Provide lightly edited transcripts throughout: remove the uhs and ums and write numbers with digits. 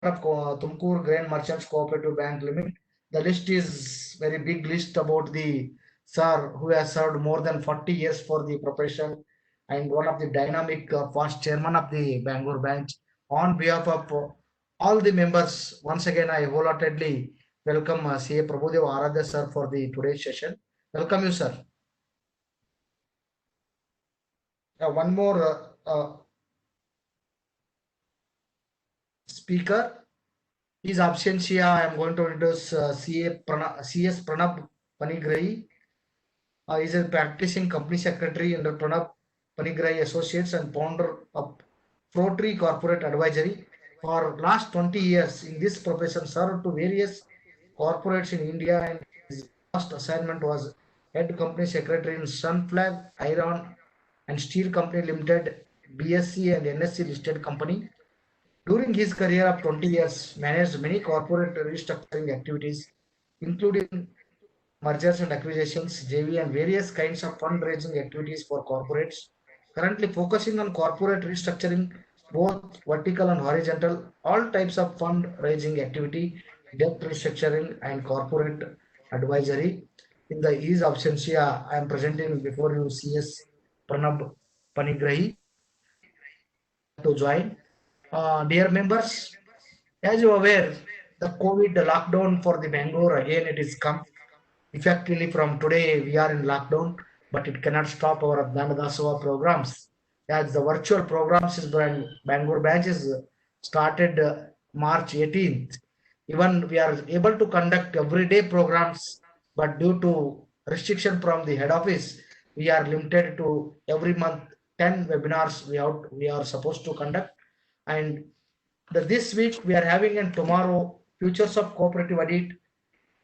of Tumkur Grain Merchants Cooperative Bank Limited. The list is very big list about the sir who has served more than 40 years for the profession and one of the dynamic past chairman of the Bangalore branch. On behalf of all the members, once again I wholeheartedly welcome CA Prabhudev Aradhya sir for the today's session. Welcome you, sir. One more speaker. His absentia, I am going to introduce CS Pranab Panigrahi. He is a practicing company secretary under Pranab Panigrahi Associates and founder of Rotary Corporate Advisory. For last 20 years in this profession, served to various corporates in India, and his last assignment was head company secretary in Sunflag Iron and Steel Company Limited, BSc and NSC listed company. During his career of 20 years, managed many corporate restructuring activities, including mergers and acquisitions, JV, and various kinds of fundraising activities for corporates. Currently focusing on corporate restructuring, both vertical and horizontal, all types of fundraising activity, debt restructuring, and corporate advisory. In the ease absentia, I am presenting before you CS Pranab Panigrahi to join. Dear members, as you are aware, the COVID lockdown for the Bangalore again it is come. Effectively from today we are in lockdown, but it cannot stop our Dhanadasava programs. As the virtual programs is Bangalore branches started March 18th. Even we are able to conduct everyday programs, but due to restriction from the head office, we are limited to every month 10 webinars we are supposed to conduct. And this week we are having and tomorrow futures of cooperative audit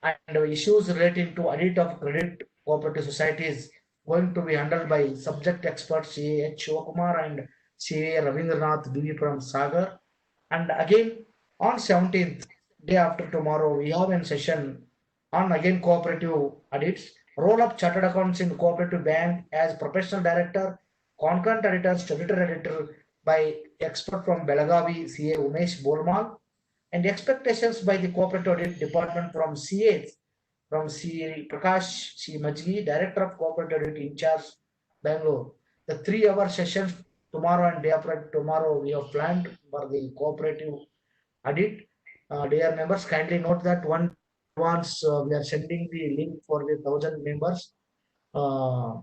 and issues relating to audit of credit cooperative societies going to be handled by subject experts CA H. Shivakumar and CA Ravindranath BV from Sagar. And again on 17th, day after tomorrow, we have a session on again cooperative audits, role of chartered accounts in cooperative bank as professional director, concurrent editor, statutory editor by expert from Belagavi CA Umesh Bolmal, and expectations by the cooperative audit department from CAs from C. Prakash C. Majgi, Director of Corporate Audit in charge, Bangalore. The 3 hour sessions tomorrow and day after tomorrow we have planned for the cooperative audit. Dear members, kindly note that one once we are sending the link for the 1,000 members. Uh,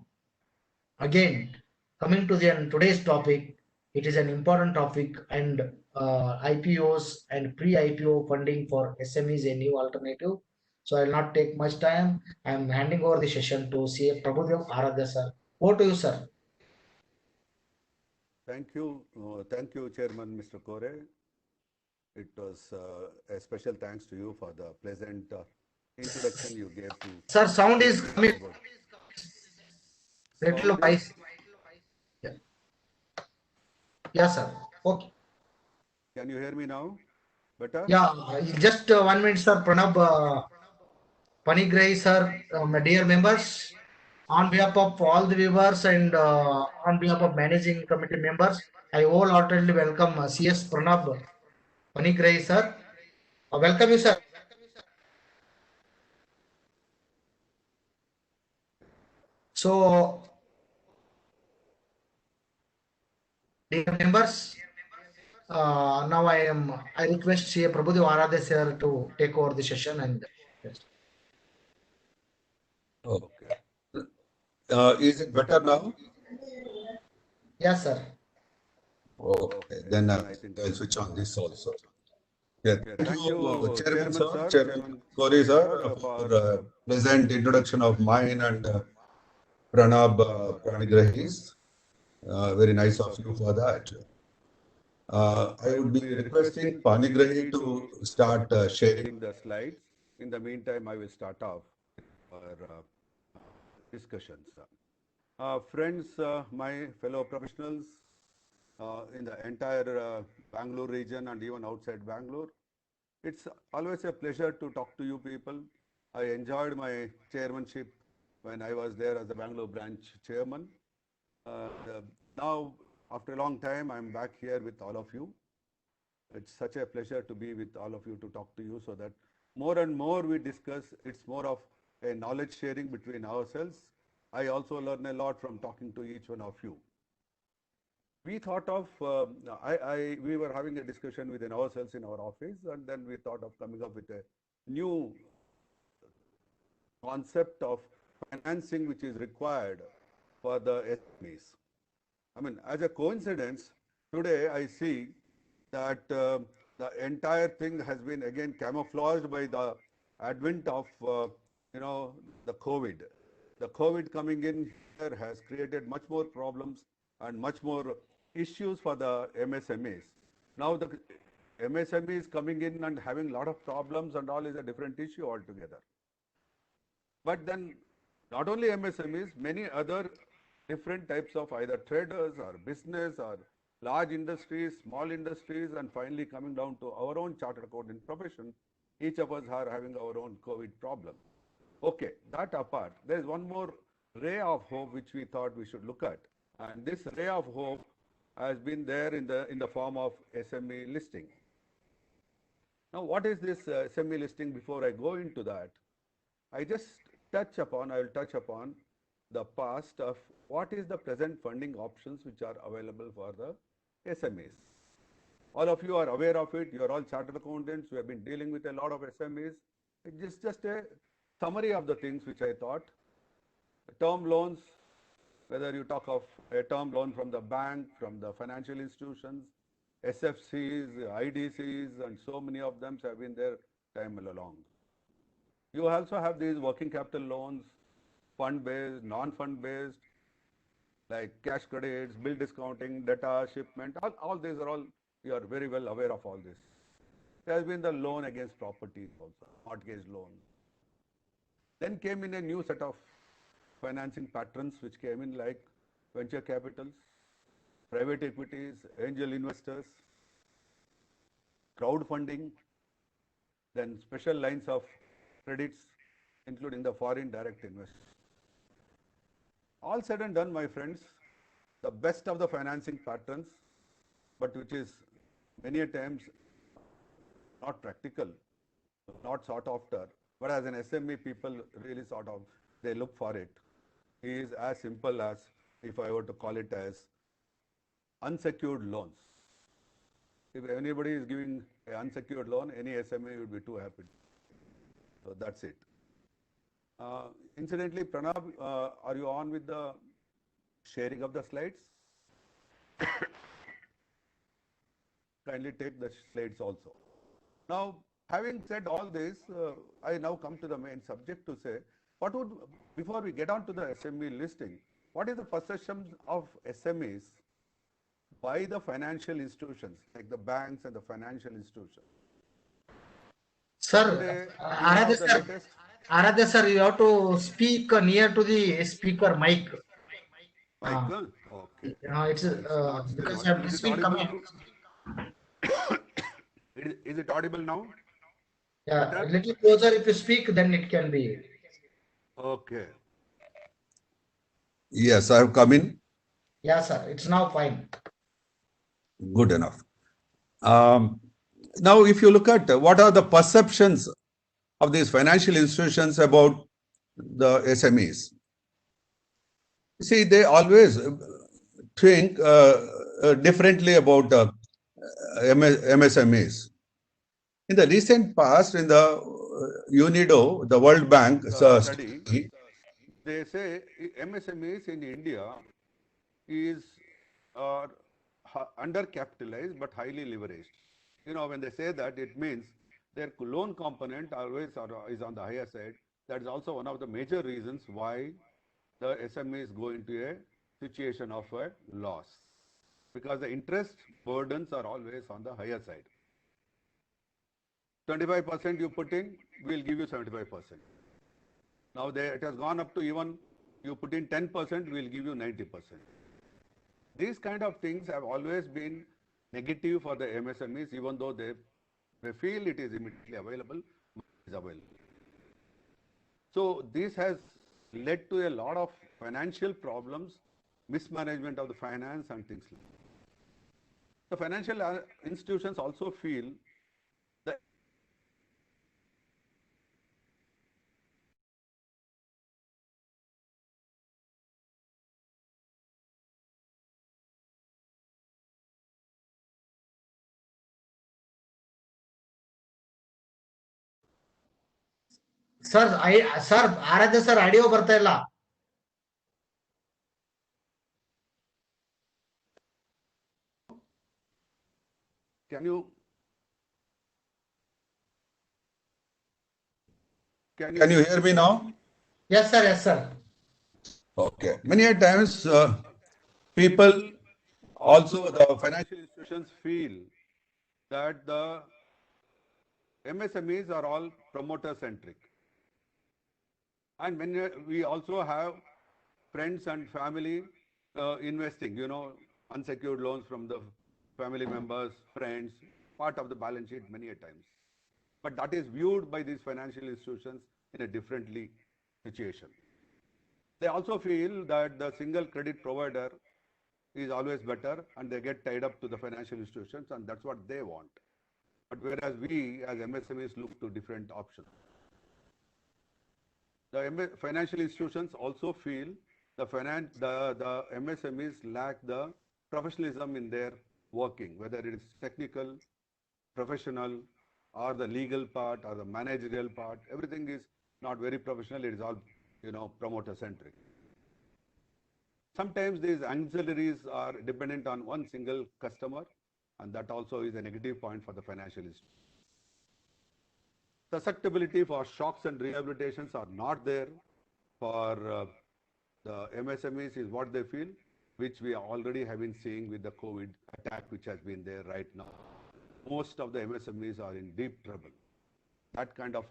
Again, coming to the today's topic, it is an important topic and IPOs and pre-IPO funding for SMEs a new alternative. So I will not take much time. I am handing over the session to CA Prabhudev Aradhya sir. Over to you, sir. Thank you, Chairman Mr. Kore. It was a special thanks to you for the pleasant introduction you gave to Sir, sound is hear coming about little sound is. wise. Yeah. Yeah, sir. Okay. Can you hear me now? Better? Yeah, just 1 minute, sir. Pranab Panigrahi, sir, dear members, on behalf of all the viewers and on behalf of managing committee members, I wholeheartedly welcome CS Pranab Panigrahi, sir. Welcome you, sir. So, dear members, now I request CA Prabhudev Aradhya sir to take over the session and yes. Okay. Is it better now? Yes, sir. Okay, then I think I'll switch on this also. Yeah, thank you, Chairman sir, Chairman Kori sir, for pleasant introduction of mine and Pranab Panigrahis. Very nice of you for that. I would be requesting Panigrahi to start sharing the slides. In the meantime, I will start off our discussions. Friends, my fellow professionals in the entire Bangalore region and even outside Bangalore, it's always a pleasure to talk to you people. I enjoyed my chairmanship when I was there as the Bangalore branch chairman. Now, after a long time, I'm back here with all of you. It's such a pleasure to be with all of you, to talk to you, so that more and more we discuss, it's more of a knowledge sharing between ourselves. I also learn a lot from talking to each one of you. We thought of, we were having a discussion within ourselves in our office, and then we thought of coming up with a new concept of financing which is required for the SMEs. I mean, as a coincidence, today I see that the entire thing has been again camouflaged by the advent of, the COVID. The COVID coming in here has created much more problems and much more issues for the MSMEs. Now the MSMEs coming in and having a lot of problems and all is a different issue altogether. But then not only MSMEs, many other different types of either traders or business or large industries, small industries, and finally coming down to our own chartered accountant profession, each of us are having our own COVID problem. Okay, that apart, there is one more ray of hope which we thought we should look at. And this ray of hope has been there in the form of SME listing. Now, what is this SME listing? Before I go into that, I will touch upon the past of what is the present funding options which are available for the SMEs. All of you are aware of it. You are all chartered accountants. We have been dealing with a lot of SMEs. It's just a summary of the things which I thought. Term loans, whether you talk of a term loan from the bank, from the financial institutions, SFCs, IDCs, and so many of them have been there time along. You also have these working capital loans, fund-based, non-fund based, like cash credits, bill discounting, data, shipment, all these are all, you are very well aware of all this. There has been the loan against property also, mortgage loan. Then came in a new set of financing patterns which came in, like venture capitals, private equities, angel investors, crowdfunding, then special lines of credits, including the foreign direct investors. All said and done, my friends, the best of the financing patterns, but which is many a times not practical, not sought after, but as an SME people really sort of, they look for it, is as simple as, if I were to call it as, unsecured loans. If anybody is giving an unsecured loan, any SME would be too happy. So that's it. Incidentally, Pranab, are you on with the sharing of the slides? Kindly take the slides also. Now, having said all this, I now come to the main subject to say, before we get on to the SME listing, what is the perception of SMEs by the financial institutions, like the banks and the financial institutions? Sir, Today, Aradhya sir, you have to speak near to the speaker mic. Mike, okay. It's not because still I'm Is it listening audible? coming. Is it audible now? Yeah, Better? a little closer if you speak, then it can be. Okay. Yes, I have come in. Yeah, sir, it's now fine. Good enough. Now, if you look at what are the perceptions of these financial institutions about the SMEs, see, they always think differently about MSMEs. In the recent past, in the UNIDO, the World Bank study, they say MSMEs in India is undercapitalized but highly leveraged. You know, when they say that, it means their loan component always is on the higher side. That is also one of the major reasons why the SMEs go into a situation of a loss, because the interest burdens are always on the higher side. 25% you put in, we'll give you 75%. Now it has gone up to, even you put in 10%, we'll give you 90%. These kind of things have always been negative for the MSMEs, even though they feel it is immediately available, it is available. So this has led to a lot of financial problems, mismanagement of the finance and things like that. The financial institutions also feel that sir sir Aradhya sir audio ಬರ್ತಾ ಇಲ್ಲ. can you Can you hear me now? Yes sir, yes sir. Okay. Many a times, people also the financial institutions feel that the MSMEs are all promoter centric, and when we also have friends and family investing, you know, unsecured loans from the family members, friends, part of the balance sheet many a times. But that is viewed by these financial institutions in a differently situation. They also feel that the single credit provider is always better, and they get tied up to the financial institutions, and that's what they want. But whereas we as MSMEs look to different options. The financial institutions also feel the MSMEs lack the professionalism in their working, whether it is technical, professional, or the legal part, or the managerial part. Everything is not very professional. It is all, you know, promoter centric. Sometimes these ancillaries are dependent on one single customer, and that also is a negative point for the financial institution. Susceptibility for shocks and rehabilitations are not there for the MSMEs is what they feel, which we already have been seeing with the COVID attack which has been there right now. Most of the MSMEs are in deep trouble. That kind of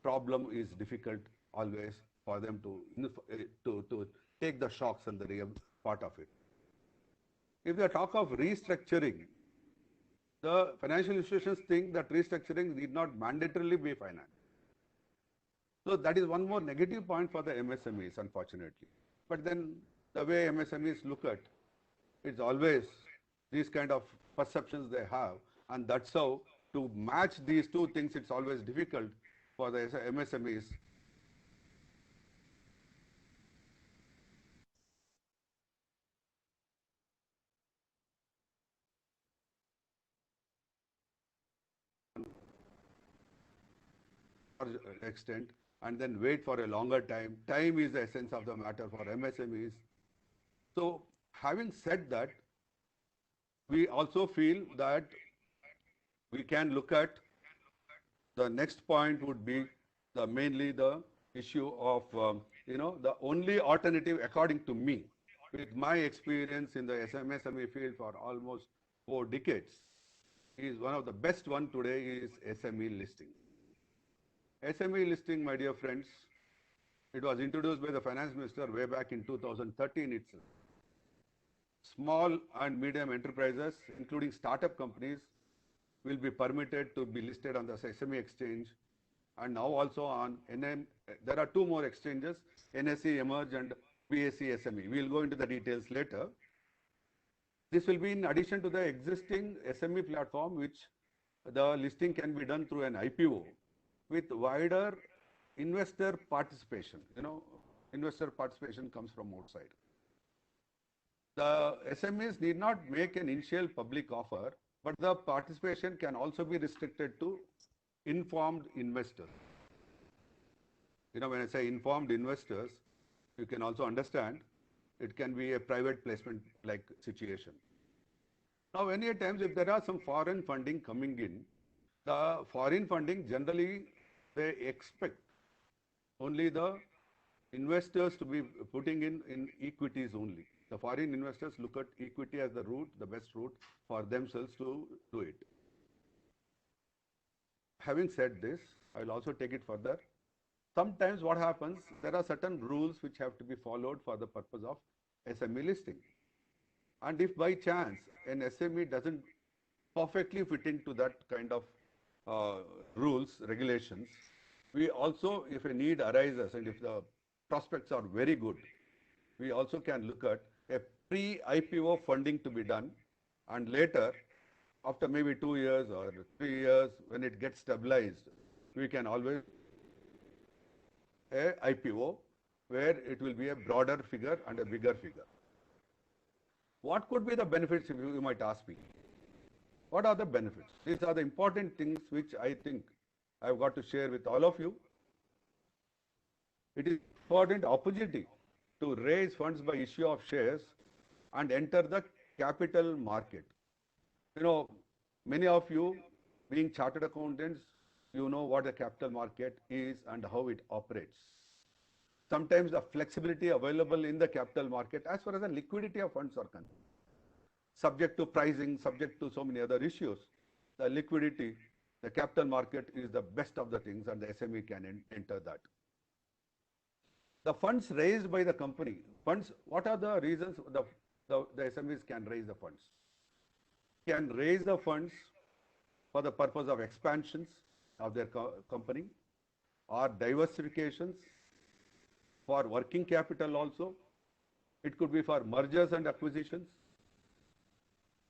problem is difficult always for them to take the shocks and the real part of it. If they talk of restructuring, the financial institutions think that restructuring need not mandatorily be financed. So that is one more negative point for the MSMEs, unfortunately. But then the way MSMEs look at, it's always these kind of perceptions they have, and that's how to match these two things, it's always difficult for the MSMEs. Extent and then wait for a longer time. Time is the essence of the matter for MSMEs. So having said that, we also feel that we can look at the next point would be mainly the issue of, you know, the only alternative according to me, with my experience in the MSME field for almost 4 decades, is one of the best one today is SME listing. SME listing, my dear friends, it was introduced by the finance minister way back in 2013 itself. Small and medium enterprises, including startup companies, will be permitted to be listed on the SME exchange, and now also on NM. There are 2 more exchanges, NSE Emerge and BSE SME. We will go into the details later. This will be in addition to the existing SME platform, which the listing can be done through an IPO with wider investor participation. You know, investor participation comes from outside. The SMEs need not make an initial public offer, but the participation can also be restricted to informed investors. You know, when I say informed investors, you can also understand it can be a private placement like situation. Now, many times if there are some foreign funding coming in, the foreign funding generally they expect only the investors to be putting in equities only. The foreign investors look at equity as the route, the best route for themselves to do it. Having said this, I will also take it further. Sometimes what happens, there are certain rules which have to be followed for the purpose of SME listing. And if by chance an SME doesn't perfectly fit into that kind of rules, regulations, we also, if a need arises and if the prospects are very good, we also can look at a pre-IPO funding to be done, and later after maybe 2 years or 3 years, when it gets stabilized, we can always a IPO where it will be a broader figure and a bigger figure. What could be the benefits, if you might ask me? What are the benefits? These are the important things which I think I've got to share with all of you. It is important opportunity to raise funds by issue of shares and enter the capital market. You know, many of you being chartered accountants, you know what the capital market is and how it operates. Sometimes the flexibility available in the capital market as far as the liquidity of funds are concerned, subject to pricing, subject to so many other issues, the liquidity, the capital market is the best of the things and the SME can enter that. The funds raised by the company, funds, what are the reasons the SMEs can raise the funds? Can raise the funds for the purpose of expansions of their company or diversifications, for working capital also. It could be for mergers and acquisitions.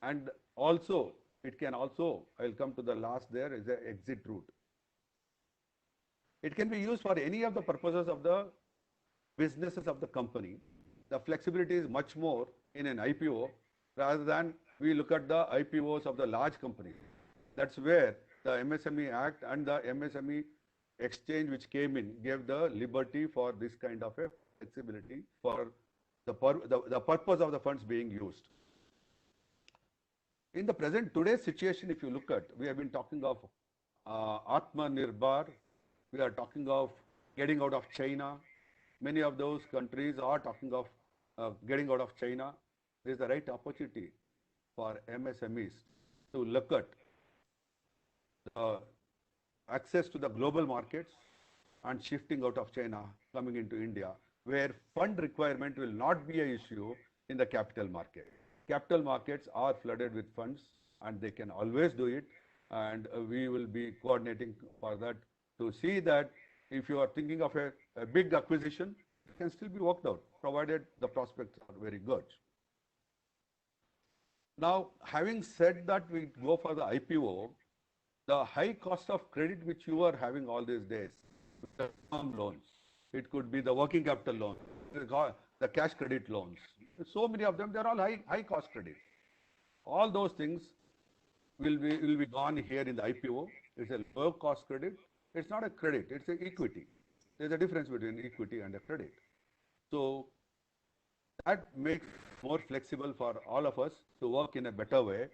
And also, it can also, I'll come to the last there, is an exit route. It can be used for any of the purposes of the businesses of the company. The flexibility is much more in an IPO rather than we look at the IPOs of the large companies. That's where the MSME Act and the MSME exchange which came in gave the liberty for this kind of a flexibility for the purpose of the funds being used. In the present today's situation, if you look at, we have been talking of Atmanirbhar, we are talking of getting out of China. Many of those countries are talking of getting out of China. There is the right opportunity for MSMEs to look at access to the global markets and shifting out of China, coming into India, where fund requirement will not be an issue in the capital market. Capital markets are flooded with funds and they can always do it, and we will be coordinating for that to see that if you are thinking of a big acquisition, it can still be worked out, provided the prospects are very good. Now, having said that, we go for the IPO, the high cost of credit which you are having all these days, the term loans, it could be the working capital loan, the cash credit loans. So many of them, they're all high cost credit. All those things will be gone here in the IPO. It's a low cost credit. It's not a credit, it's an equity. There's a difference between equity and a credit. So that makes more flexible for all of us to work in a better way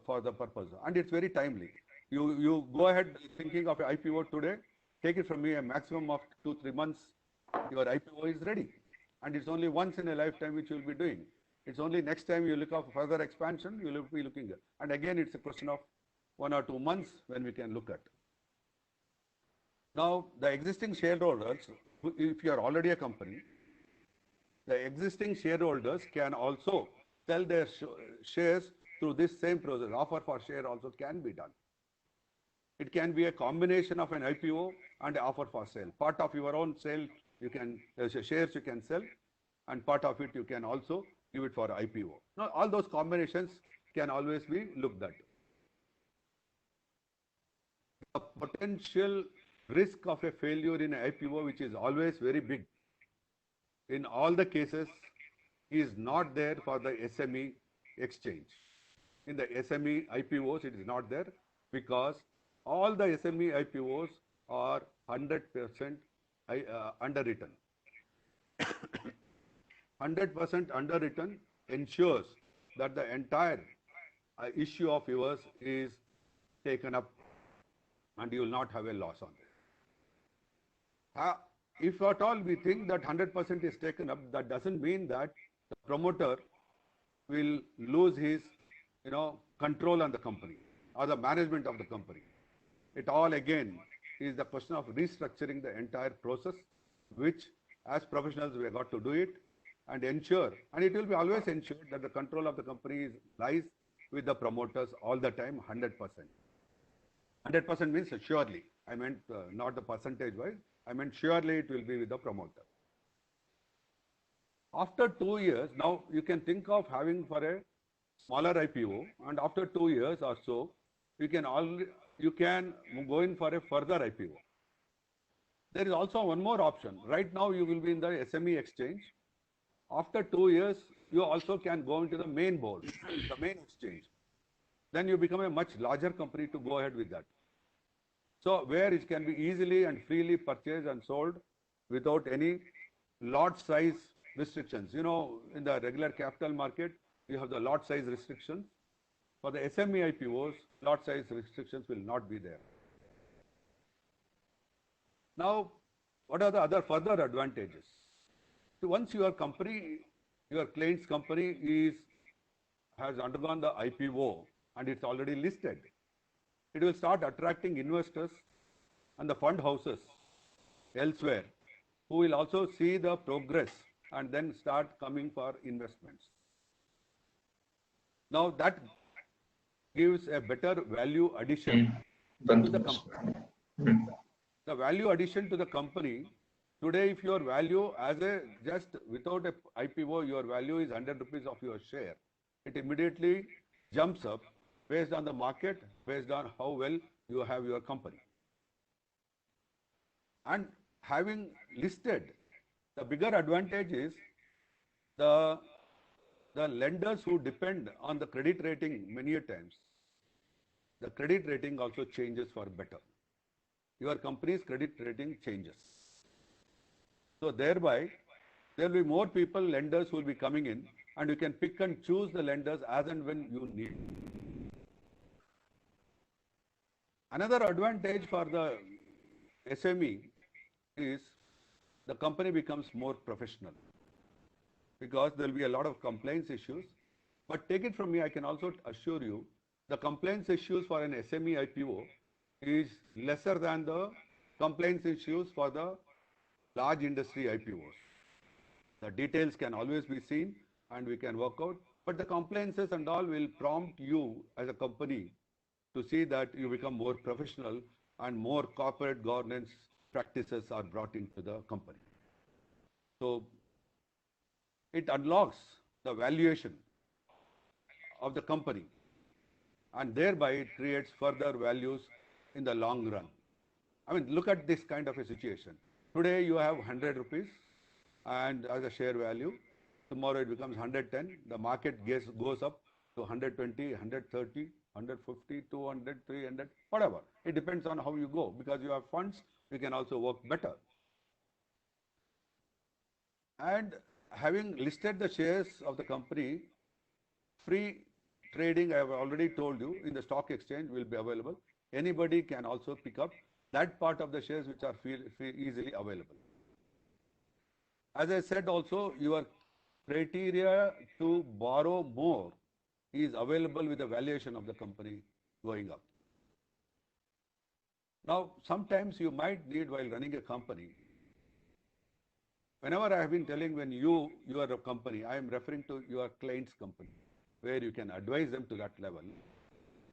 for the purpose. And it's very timely. You go ahead thinking of an IPO today, take it from me, a maximum of 2-3 months, your IPO is ready. And it's only once in a lifetime which you'll be doing. It's only next time you look for further expansion, you'll be looking at. And again, it's a question of 1 or 2 months when we can look at. Now, the existing shareholders, if you are already a company, the existing shareholders can also sell their shares through this same process. Offer for share also can be done. It can be a combination of an IPO and an offer for sale. Part of your own sale, you can shares you can sell, and part of it you can also give it for IPO. Now, all those combinations can always be looked at. The potential risk of a failure in an IPO, which is always very big, in all the cases, is not there for the SME exchange. In the SME IPOs, it is not there because all the SME IPOs are 100% underwritten. 100% underwritten ensures that the entire issue of yours is taken up and you will not have a loss on it. If at all we think that 100% is taken up, that doesn't mean that the promoter will lose his control on the company or the management of the company. It all again is the question of restructuring the entire process, which as professionals we have got to do it and ensure, and it will be always ensured that the control of the company lies with the promoters all the time, 100%. 100% means surely. I meant not the percentage wise. I meant surely it will be with the promoter. After 2 years, now you can think of having for a smaller IPO, and after 2 years or so, you can go in for a further IPO. There is also one more option. Right now, you will be in the SME exchange. After 2 years, you also can go into the main board, the main exchange. Then you become a much larger company to go ahead with that. So where it can be easily and freely purchased and sold without any lot size restrictions. You know, in the regular capital market, you have the lot size restrictions. For the SME IPOs, lot size restrictions will not be there. Now, what are the other further advantages? So once your company, your client's company has undergone the IPO and it's already listed, it will start attracting investors and the fund houses elsewhere who will also see the progress and then start coming for investments. Now that gives a better value addition to the company. The value addition to the company, today if your value as a just without a IPO, your value is 100 rupees of your share, it immediately jumps up based on the market, based on how well you have your company. And having listed, the bigger advantage is the lenders who depend on the credit rating many a times, the credit rating also changes for better. Your company's credit rating changes. So thereby, there will be more people, lenders who will be coming in, and you can pick and choose the lenders as and when you need. Another advantage for the SME is the company becomes more professional because there will be a lot of complaints issues. But take it from me, I can also assure you, the complaints issues for an SME IPO is lesser than the complaints issues for the large industry IPOs. The details can always be seen and we can work out, but the complaints and all will prompt you as a company to see that you become more professional and more corporate governance practices are brought into the company. So it unlocks the valuation of the company and thereby it creates further values in the long run. I mean, look at this kind of a situation. Today you have 100 rupees and as a share value, tomorrow it becomes 110, the market goes up to 120, 130, 150, 200, 300, whatever. It depends on how you go. Because you have funds, you can also work better. And having listed the shares of the company, free trading, I have already told you, in the stock exchange will be available. Anybody can also pick up that part of the shares which are easily available. As I said also, your criteria to borrow more is available with the valuation of the company going up. Now, sometimes you might need while running a company. Whenever I have been telling when you are a company, I am referring to your client's company, where you can advise them to that level.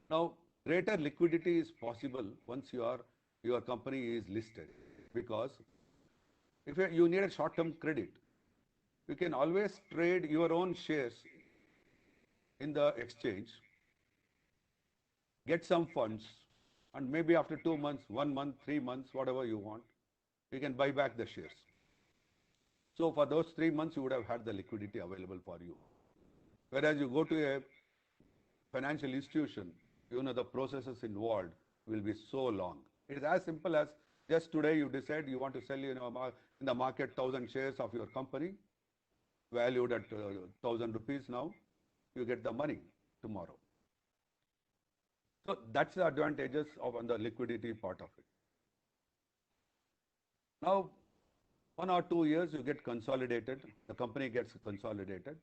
Now, greater liquidity is possible once your company is listed, because if you need a short-term credit, you can always trade your own shares in the exchange, get some funds, and maybe after 2 months, 1 month, 3 months, whatever you want, you can buy back the shares. So for those 3 months, you would have had the liquidity available for you. Whereas you go to a financial institution, you know, the processes involved will be so long. It is as simple as just today you decide you want to sell in the market 1,000 shares of your company, valued at 1,000 rupees now, you get the money tomorrow. So that's the advantages of on the liquidity part of it. Now, 1 or 2 years you get consolidated, the company gets consolidated.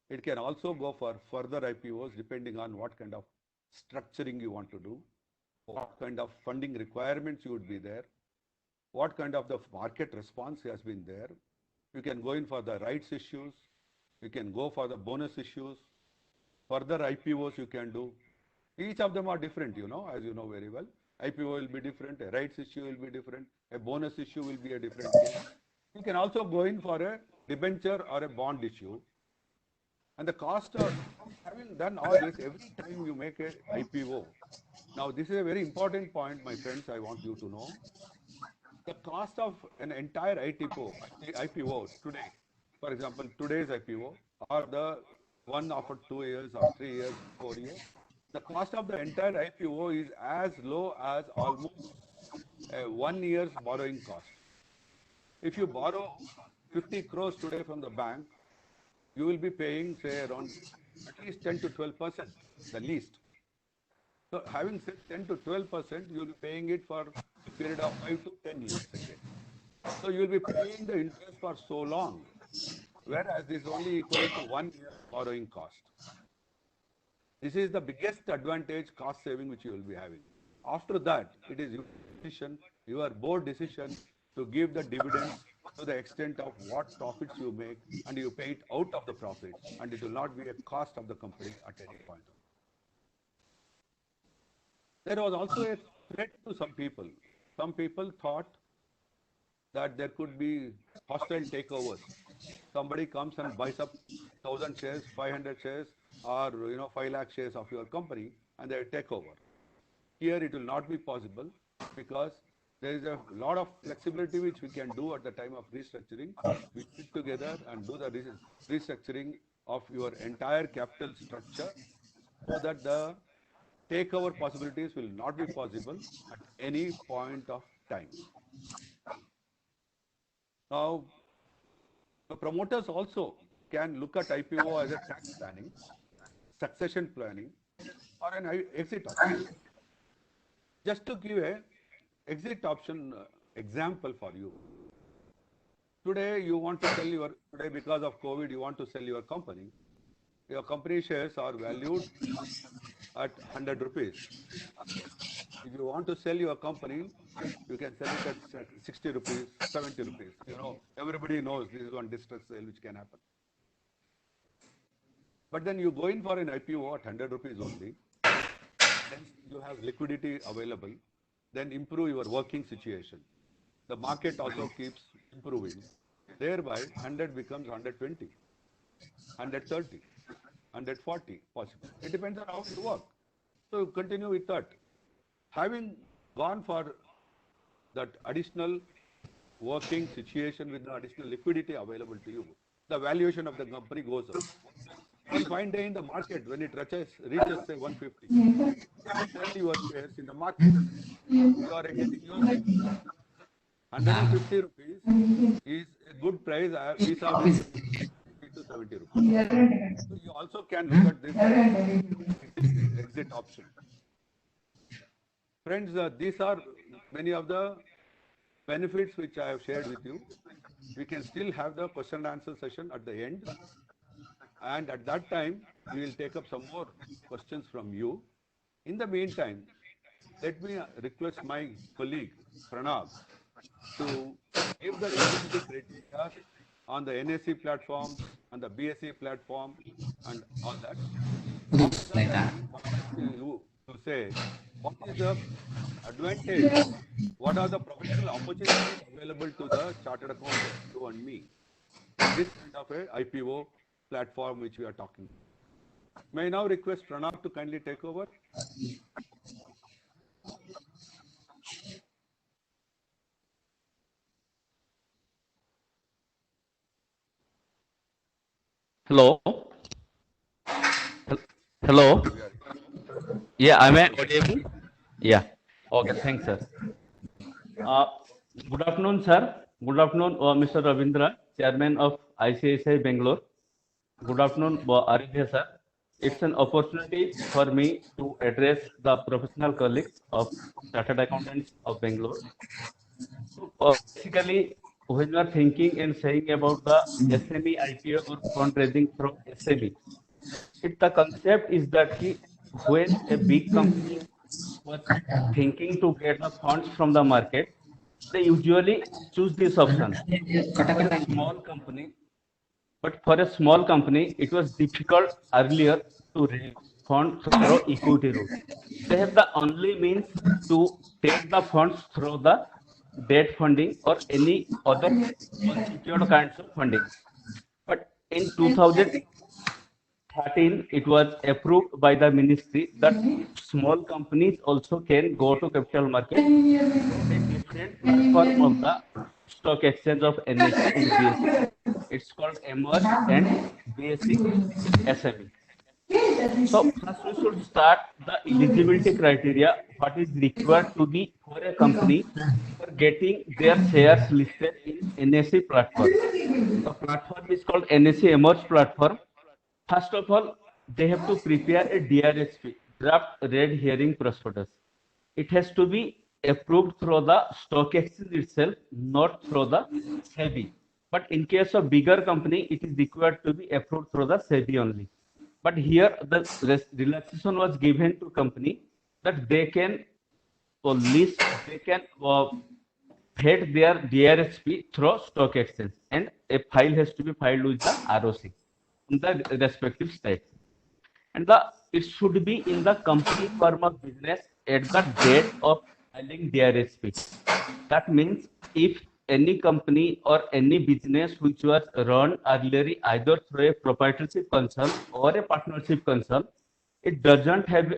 It can also go for further IPOs depending on what kind of structuring you want to do, what kind of funding requirements you would be there, what kind of the market response has been there. You can go in for the rights issues, you can go for the bonus issues, further IPOs you can do. Each of them are different, you know, as you know very well. IPO will be different, a rights issue will be different, a bonus issue will be a different case. You can also go in for a debenture or a bond issue. And the cost of having done all this, every time you make a IPO. Now, this is a very important point, my friends, I want you to know. The cost of an entire IPO today, for example, today's IPO or the one after 2 years or 3 years, 4 years, the cost of the entire IPO is as low as almost 1 year's borrowing cost. If you borrow 50 crores today from the bank, you will be paying, say, around at least 10 to 12%, the least. So having said 10 to 12%, you will be paying it for a period of 5 to 10 years again. So you will be paying the interest for so long, whereas this is only equivalent to 1 year borrowing cost. This is the biggest advantage cost saving which you will be having. After that, it is your decision, your board decision to give the dividends to the extent of what profits you make, and you pay it out of the profits, and it will not be a cost of the company at any point. There was also a threat to some people. Some people thought that there could be hostile takeovers. Somebody comes and buys up 1,000 shares, 500 shares, or 5 lakh shares of your company, and they take over. Here it will not be possible because there is a lot of flexibility which we can do at the time of restructuring. We sit together and do the restructuring of your entire capital structure so that the takeover possibilities will not be possible at any point of time. Now, the promoters also can look at IPO as a tax planning, succession planning, or an exit option. Just to give a exit option example for you. Today, you want to sell today because of COVID, you want to sell your company. Your company shares are valued at 100 rupees. If you want to sell your company, you can sell it at 60 rupees, 70 rupees. Everybody knows this is one distress sale which can happen. But then you go in for an IPO at 100 rupees only, then you have liquidity available, then improve your working situation. The market also keeps improving. Thereby, 100 becomes 120, 130, 140 possible. It depends on how you work. So continue with that. Having gone for that additional working situation with the additional liquidity available to you, the valuation of the company goes up. One fine day in the market, when it reaches say 150, you sell your shares in the market. You are getting your 150 rupees is a good price vis-a-vis 50 to 70 rupees. So you also can look at this exit option. Friends, these are many of the benefits which I have shared with you. We can still have the question and answer session at the end. And at that time, we will take up some more questions from you. In the meantime, let me request my colleague, Pranav, to give the eligibility criteria on the NSE platform, on the BSE platform, and all that. After that, I will you to say what is the advantage, what are the professional opportunities available to the chartered accountant, you and me, in this kind of a IPO platform which we are talking. May I now request Pranav to kindly take over? Hello. Hello. Yeah, am I audible? Yeah. Okay. Thanks, sir. Good afternoon, sir. Good afternoon, Mr. Ravindra, Chairman of ICICI Bangalore. Good afternoon, Aridhya, sir. It's an opportunity for me to address the professional colleagues of Chartered Accountants of Bangalore. Basically, when you are thinking and saying about the SME IPO or fundraising from SME, the concept is that when a big company was thinking to get the funds from the market, they usually choose this option. But for a small company, it was difficult earlier to raise funds through equity route. They have the only means to take the funds through the debt funding or any other unsecured kinds of funding. But in 2000, 2013, it was approved by the ministry that small companies also can go to capital market through a different platform of the stock exchange of NSE and BSE. It's called Emerge and BSE SME. So first we should start the eligibility criteria. What is required to be for a company for getting their shares listed in NSE platform. The platform is called NSE Emerge platform. First of all, they have to prepare a DRHP, draft red herring prospectus. It has to be approved through the stock exchange itself, not through the SEBI. But in case of bigger company, it is required to be approved through the SEBI only. But here the relaxation was given to company that they can list, they can head their DRHP through stock exchange, and a file has to be filed with the ROC in the respective state. And it should be in the company form of business at the date of filing DRHP. That means if any company or any business which was run earlier either through a proprietorship concern or a partnership concern, it doesn't have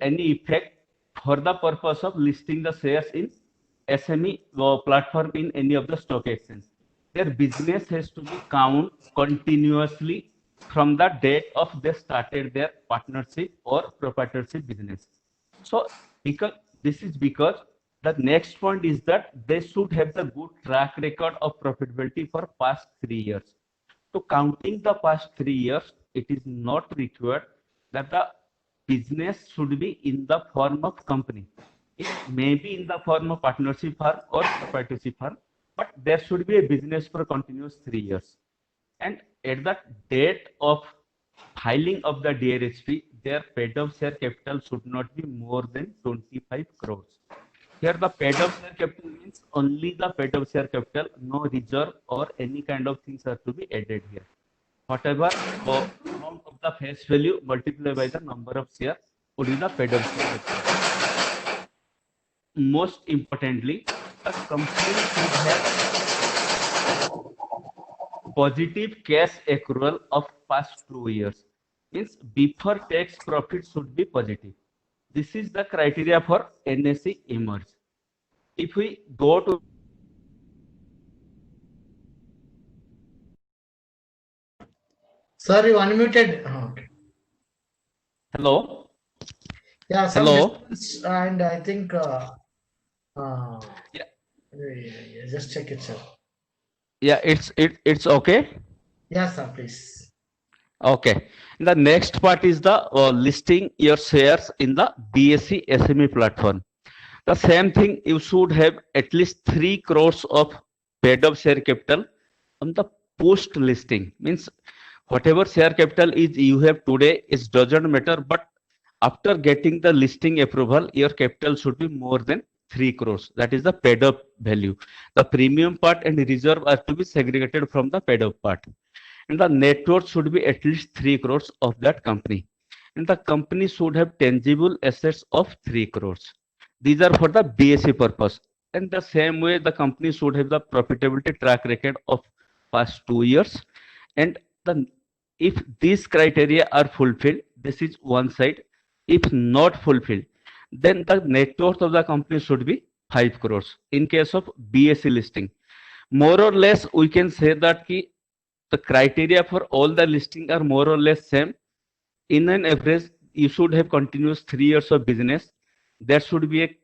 any effect for the purpose of listing the shares in SME platform in any of the stock exchange. Their business has to be count continuously from the date of they started their partnership or proprietorship business. So because this is because the next point is that they should have the good track record of profitability for past 3 years. So counting the past 3 years, it is not required that the business should be in the form of company. It may be in the form of partnership firm or proprietorship firm, but there should be a business for continuous 3 years. And at the date of filing of the DRHP, their paid up share capital should not be more than 25 crores. Here the paid up share capital means only the paid up share capital, no reserve or any kind of things are to be added here. Whatever amount of the face value multiplied by the number of shares would be the paid up share capital. Most importantly, the company should have positive cash accrual of past 2 years. Means before tax profit should be positive. This is the criteria for NSE Emerge. If we go to Sir, you unmuted. Okay. hello, Yeah, some hello, disturbance, and I think uh, yeah, just check it, sir. yeah, it's okay. Yes, sir, please. Okay. The next part is the listing your shares in the BSE SME platform. The same thing, you should have at least 3 crores of paid up share capital on the post listing. Means whatever share capital is you have today, it doesn't matter, but after getting the listing approval, your capital should be more than 3 crores. That is the paid up value. The premium part and reserve are to be segregated from the paid up part. And the net worth should be at least 3 crores of that company. And the company should have tangible assets of 3 crores. These are for the BSE purpose. And the same way, the company should have the profitability track record of past 2 years. And if these criteria are fulfilled, this is one side. If not fulfilled, then the net worth of the company should be 5 crores in case of BSE listing. More or less, we can say that the criteria for all the listing are more or less same. In an average, you should have continuous 3 years of business. There should be a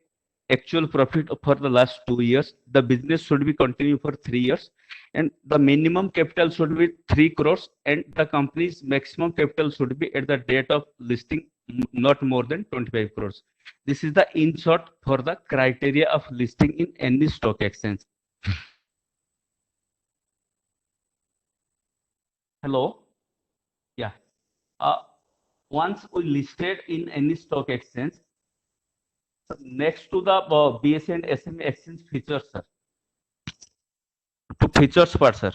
actual profit for the last 2 years. The business should be continued for 3 years, and the minimum capital should be 3 crores, and the company's maximum capital should be at the date of listing not more than 25 crores. This is the in short for the criteria of listing in any stock exchange. Hello. Yeah. Once we listed in any stock exchange, next to the BSE and SME exchange features, sir. To features part, sir.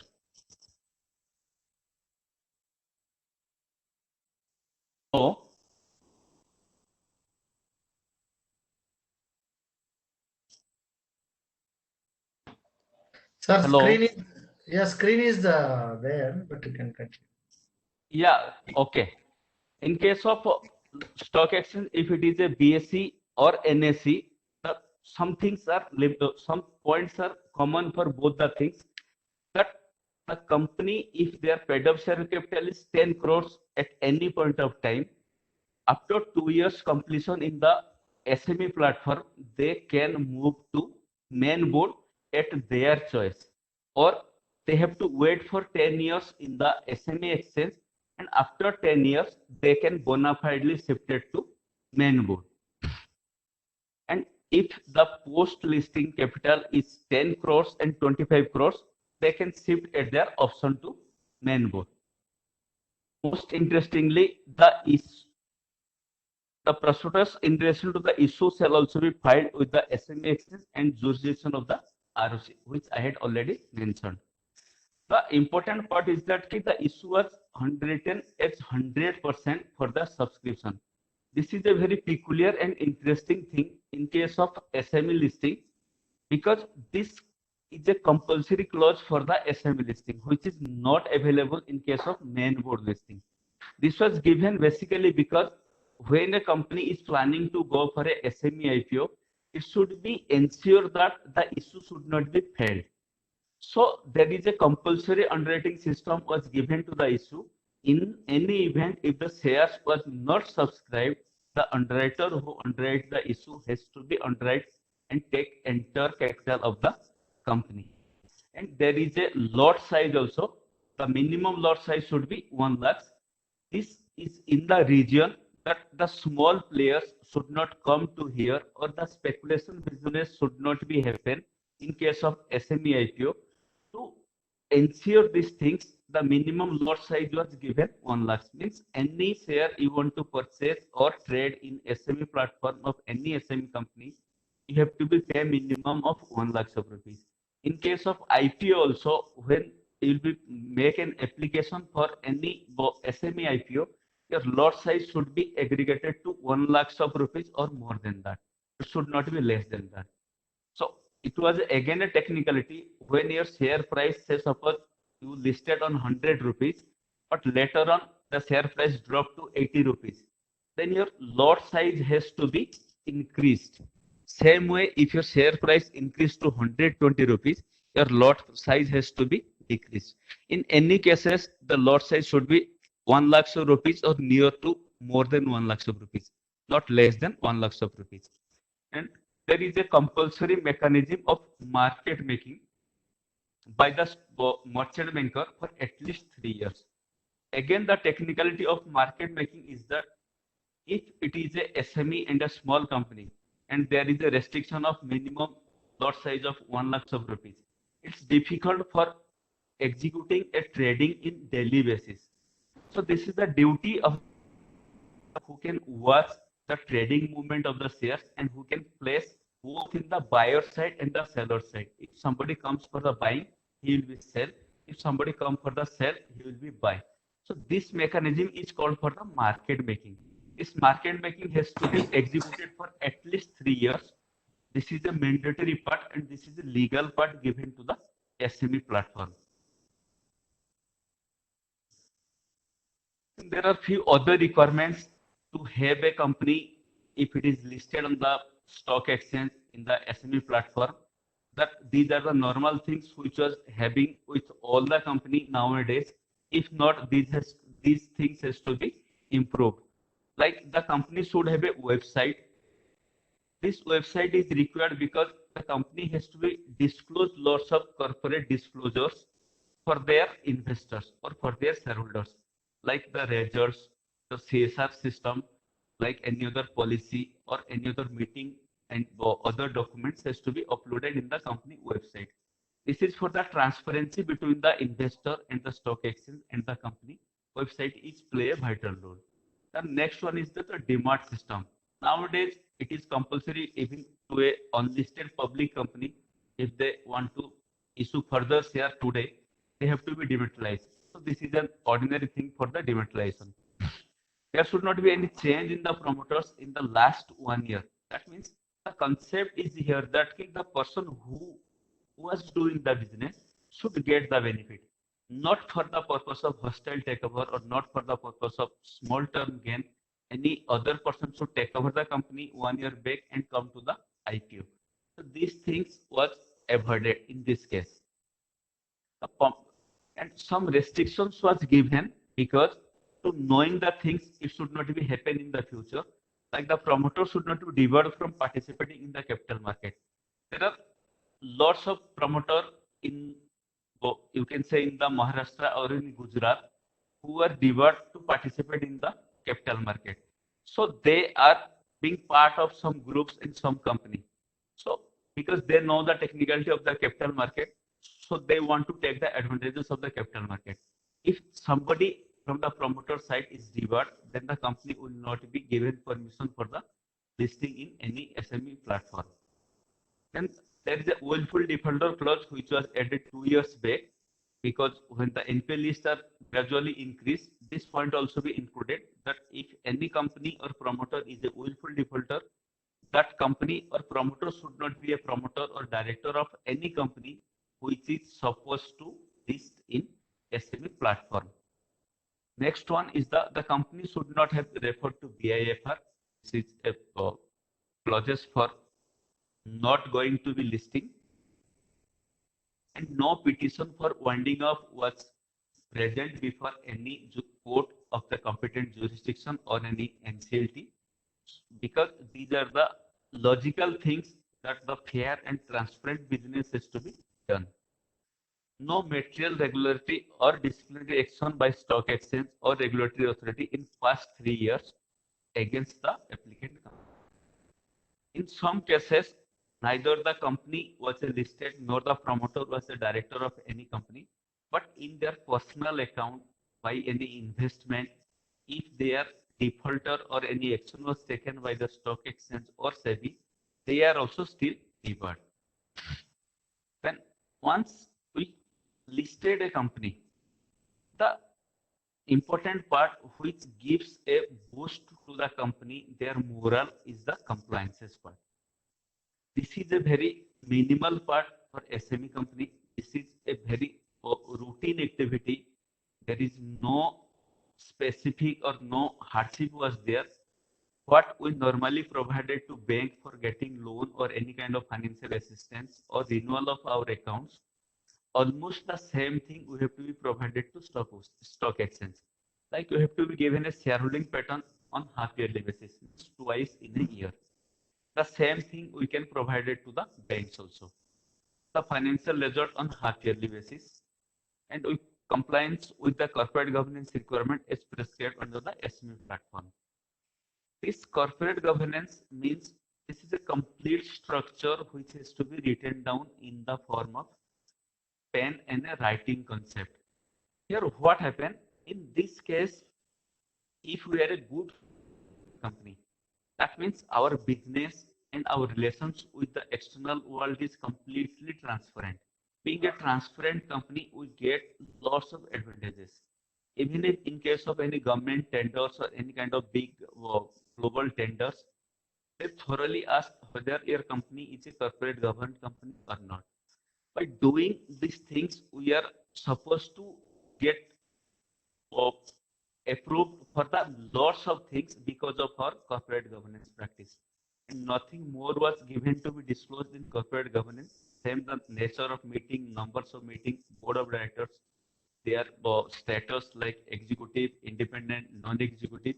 Oh, Sir, hello. screen is there, but you can continue. Yeah. Okay. In case of stock exchange, if it is a BSE or NSE, some things are some points are common for both the things. That the company, if their paid up share capital is 10 crores at any point of time, after 2 years completion in the SME platform, they can move to main board at their choice, or they have to wait for 10 years in the SME exchange, and after 10 years, they can bona fidely shift it to main board. And if the post listing capital is 10 crores and 25 crores, they can shift at their option to main board. Most interestingly, the prospectus in relation to the issue shall also be filed with the SME exchange and jurisdiction of the ROC, which I had already mentioned. The important part is that the issue was underwritten as 100% for the subscription. This is a very peculiar and interesting thing in case of SME listing, because this is a compulsory clause for the SME listing, which is not available in case of main board listing. This was given basically because when a company is planning to go for a SME IPO, it should be ensured that the issue should not be failed. So there is a compulsory underwriting system was given to the issue. In any event, if the shares was not subscribed, the underwriter who underwrites the issue has to be underwrite and take entire capital of the company. And there is a lot size also. The minimum lot size should be 1 lakh. This is in the region that the small players should not come to here, or the speculation business should not be happen in case of SME IPO. To ensure these things, the minimum lot size was given 1 lakh. Means any share you want to purchase or trade in SME platform of any SME company, you have to be pay a minimum of 1 lakh of rupees. In case of IPO also, when you will be make an application for any SME IPO, your lot size should be aggregated to 1 lakh of rupees or more than that. It should not be less than that. So it was again a technicality. When your share price, say suppose you listed on 100 rupees, but later on the share price dropped to 80 rupees, then your lot size has to be increased. Same way, if your share price increased to 120 rupees, your lot size has to be decreased. In any cases, the lot size should be 1 lakh of rupees or near to more than 1 lakh of rupees, not less than 1 lakh of rupees. And there is a compulsory mechanism of market making by the merchant banker for at least 3 years. Again, the technicality of market making is that if it is a SME and a small company, and there is a restriction of minimum lot size of 1 lakh of rupees, it's difficult for executing a trading in daily basis. So this is the duty of who can watch the trading movement of the shares and who can place both in the buyer side and the seller side. If somebody comes for the buying, he will be sell. If somebody comes for the sell, he will be buy. So this mechanism is called for the market making. This market making has to be executed for at least 3 years. This is a mandatory part and this is a legal part given to the SME platform. There are few other requirements to have a company if it is listed on the stock exchange in the SME platform. That these are the normal things which was having with all the company nowadays. If not, these things has to be improved. Like the company should have a website. This website is required because the company has to be disclose lots of corporate disclosures for their investors or for their shareholders, like the results, the CSR system, like any other policy or any other meeting and other documents has to be uploaded in the company website. This is for the transparency between the investor and the stock exchange and the company. Website is play a vital role. The next one is the DMAT system. Nowadays, it is compulsory even to a unlisted public company. If they want to issue further share today, they have to be dematerialized. So this is an ordinary thing for the dematerialization. There should not be any change in the promoters in the last 1 year. That means the concept is here that the person who was doing the business should get the benefit. not for the purpose of hostile takeover or not for the purpose of small term gain. Any other person should take over the company 1 year back and come to the IPO. So these things was avoided in this case. And some restrictions was given because to knowing the things it should not be happen in the future, like the promoter should not be debarred from participating in the capital market. There are lots of promoter in, you can say, in the Maharashtra or in Gujarat who are debarred to participate in the capital market. So they are being part of some groups in some company. So because they know the technicality of the capital market, so they want to take the advantages of the capital market. If somebody from the promoter side is debarred, then the company will not be given permission for the listing in any SME platform. Then there is a willful defaulter clause which was added 2 years back, because when the NPA lists are gradually increased, this point also be included that if any company or promoter is a willful defaulter, that company or promoter should not be a promoter or director of any company which is supposed to list in SME platform. Next one is the company should not have referred to BIFR. This is a clauses for not going to be listing, and no petition for winding up was present before any court of the competent jurisdiction or any NCLT, because these are the logical things that the fair and transparent business is to be done. No material regulatory or disciplinary action by stock exchange or regulatory authority in past 3 years against the applicant company. In some cases, neither the company was a listed nor the promoter was a director of any company, but in their personal account by any investment, if their defaulter or any action was taken by the stock exchange or SEBI, they are also still debarred. Then once we listed a company, the important part which gives a boost to the company, their morale, is the compliances part. This is a very minimal part for SME company. This is a very routine activity. There is no specific or no hardship was there. What we normally provided to bank for getting loan or any kind of financial assistance or renewal of our accounts, almost the same thing we have to be provided to stock exchange. Like we have to be given a shareholding pattern on half yearly basis, twice in a year. The same thing we can provide it to the banks also. The financial ledger on half yearly basis, and with compliance with the corporate governance requirement is prescribed under the SME platform. This corporate governance means this is a complete structure which has to be written down in the form of pen and a writing concept. Here what happened in this case, if we are a good company, that means our business and our relations with the external world is completely transparent. Being a transparent company, we get lots of advantages. Even if in case of any government tenders or any kind of big global tenders, they thoroughly ask whether your company is a corporate governed company or not. By doing these things, we are supposed to get uh, approved for the lots of things because of our corporate governance practice. And nothing more was given to be disclosed in corporate governance. Same the nature of meeting, numbers of meeting, board of directors, their status like executive, independent, non-executive.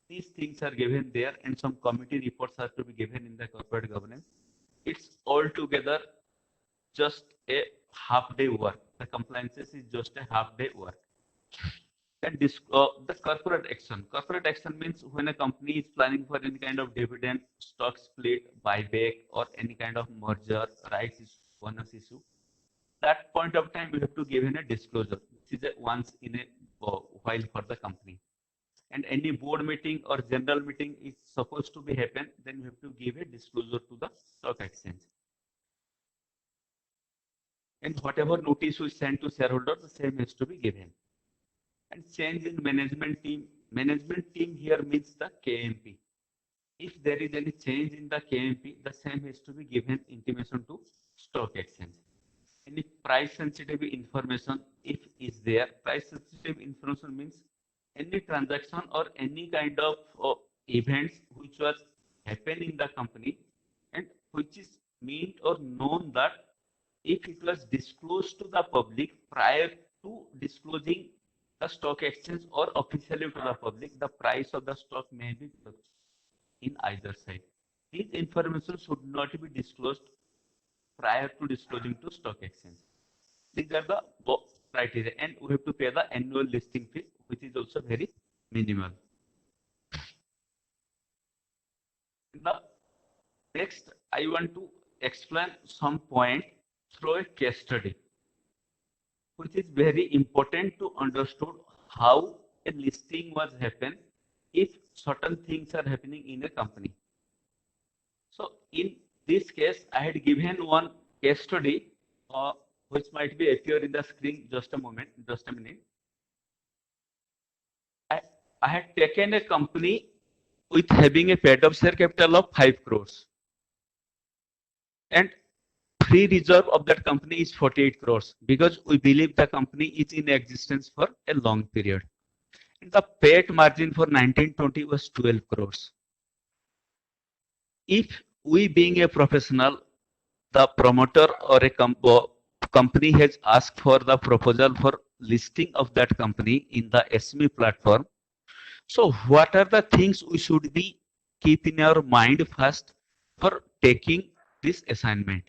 These things are given there, and some committee reports are to be given in the corporate governance. It's altogether just a half day work. The compliances is just a half day work. And this, the corporate action. Corporate action means when a company is planning for any kind of dividend, stock split, buyback, or any kind of merger, rights issue, bonus issue. That point of time, we have to give in a disclosure. This is a once in a while for the company. And any board meeting or general meeting is supposed to be happen, then you have to give a disclosure to the stock exchange. And whatever notice we send to shareholder, the same has to be given. And change in management team here means the KMP. If there is any change in the KMP, the same has to be given intimation to stock exchange. any price sensitive information if is there. Price sensitive information means any transaction or any kind of events which was happen in the company and which is meant or known that if it was disclosed to the public prior to disclosing the stock exchange or officially to the public, the price of the stock may be in either side. This information should not be disclosed prior to disclosing to stock exchange. These are the criteria, and we have to pay the annual listing fee, which is also very minimal. The next, I want to explain some point through a case study, which is very important to understand how a listing was happen if certain things are happening in a company. So in this case, I had given one case study, which might be appear in the screen. Just a moment, just a minute. I had taken a company with having a paid up share capital of 5 crores, and free reserve of that company is 48 crores because we believe the company is in existence for a long period. And the PAT margin for 1920 was 12 crores. If we being a professional, the promoter or a company has asked for the proposal for listing of that company in the SME platform. So what are the things we should be keep in our mind first for taking this assignment?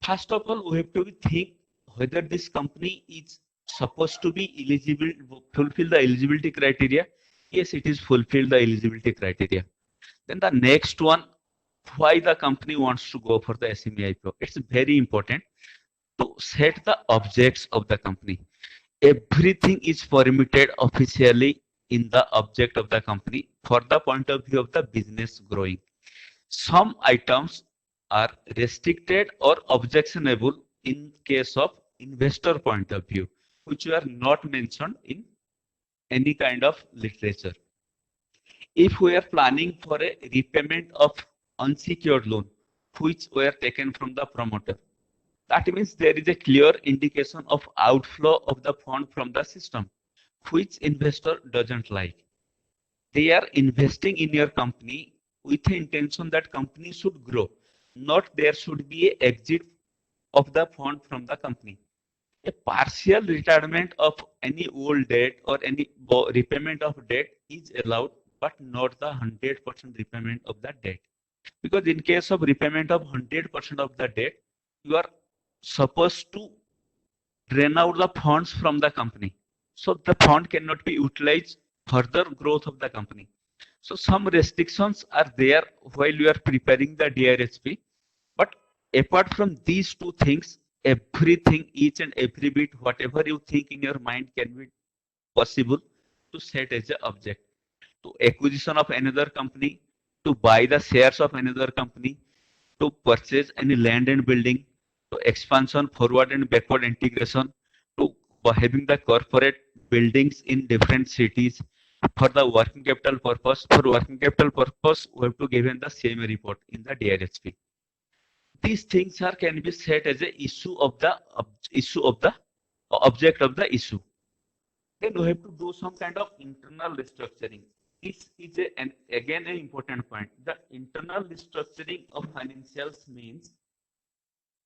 First of all, we have to think whether this company is supposed to be eligible, fulfill the eligibility criteria. Yes, it is fulfill the eligibility criteria. Then the next one, why the company wants to go for the SME IPO. It's very important to set the objects of the company. Everything is permitted officially in the object of the company for the point of view of the business growing. Some items are restricted or objectionable in case of investor point of view, which were not mentioned in any kind of literature. If we are planning for a repayment of unsecured loan, which were taken from the promoter, that means there is a clear indication of outflow of the fund from the system, which investor doesn't like. They are investing in your company with the intention that company should grow, not there should be a exit of the fund from the company. A partial retirement of any old debt or any repayment of debt is allowed, but not the 100% repayment of the debt. Because in case of repayment of 100% of the debt, you are supposed to drain out the funds from the company. So the fund cannot be utilized further growth of the company. So some restrictions are there while you are preparing the DRHP. But apart from these two things, everything, each and every bit, whatever you think in your mind can be possible to set as an object. To acquisition of another company, to buy the shares of another company, to purchase any land and building, to expansion, forward and backward integration, to having the corporate buildings in different cities for the working capital purpose. For working capital purpose, we have to give in the same report in the DRHP. These things are can be set as a issue of the object of the issue. Then we have to do some kind of internal restructuring. This is again an important point. The internal restructuring of financials means,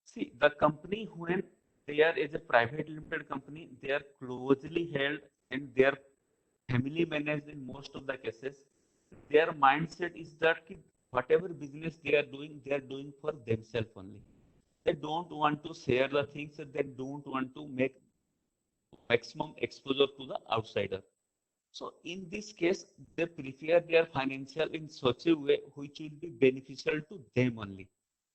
see, the company when they are as a private limited company, they are closely held and they are family managed in most of the cases. Their mindset is that whatever business they are doing for themselves only. They don't want to share the things, and they don't want to make maximum exposure to the outsider. So in this case, they prepare their financial in such a way which will be beneficial to them only,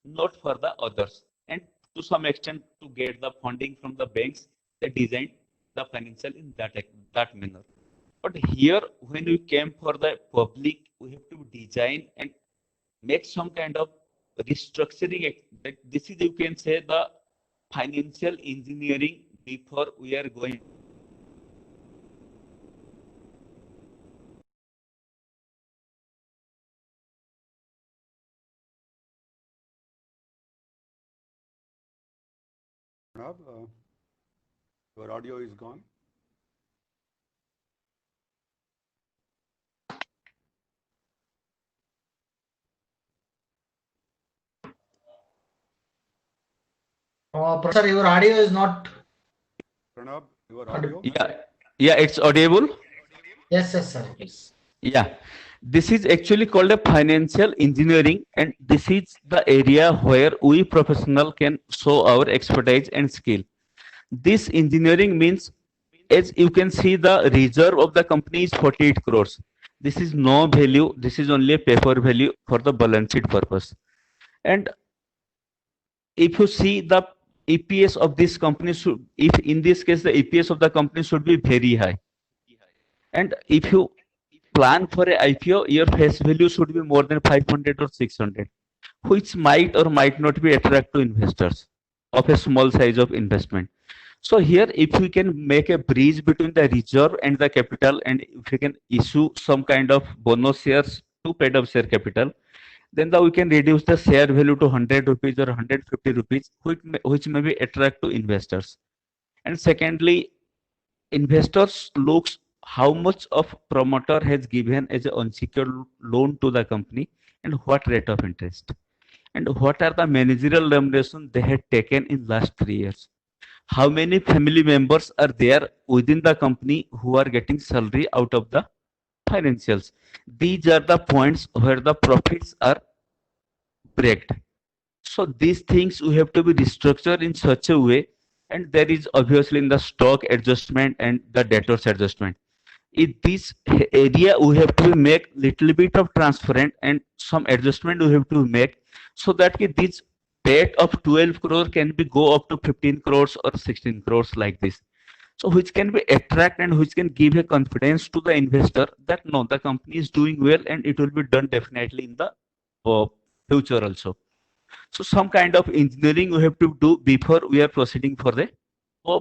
not for the others. And to some extent, to get the funding from the banks, they design the financial in that manner. But here, when we came for the public, we have to design and make some kind of restructuring. This is, you can say, the financial engineering before we are going. Pranab, your audio is gone. Professor, your audio is not. Pranab, your audio. Yeah, it's audible. Yes, yes, sir. Yes. Yeah, this is actually called a financial engineering, and this is the area where we professional can show our expertise and skill. This engineering means, as you can see, the reserve of the company is 48 crores. This is no value. This is only a paper value for the balance sheet purpose. And if you see the EPS of this company should, if in this case the EPS of the company should be very high. And if you plan for a IPO, your face value should be more than 500 or 600, which might or might not be attract to investors of a small size of investment. So here, if we can make a bridge between the reserve and the capital, and if we can issue some kind of bonus shares to paid up share capital, then we can reduce the share value to 100 rupees or 150 rupees, which may be attract to investors. And secondly, investors looks how much of promoter has given as an unsecured loan to the company and what rate of interest, and what are the managerial remuneration they had taken in last 3 years. How many family members are there within the company who are getting salary out of the financials. These are the points where the profits are breaked. So these things we have to be restructured in such a way, and there is obviously in the stock adjustment and the debtors adjustment. In this area, we have to make little bit of transparent and some adjustment we have to make, so that this pay of 12 crore can be go up to 15 crores or 16 crores like this. So which can be attract and which can give a confidence to the investor that no, the company is doing well and it will be done definitely in the future also. So some kind of engineering we have to do before we are proceeding for the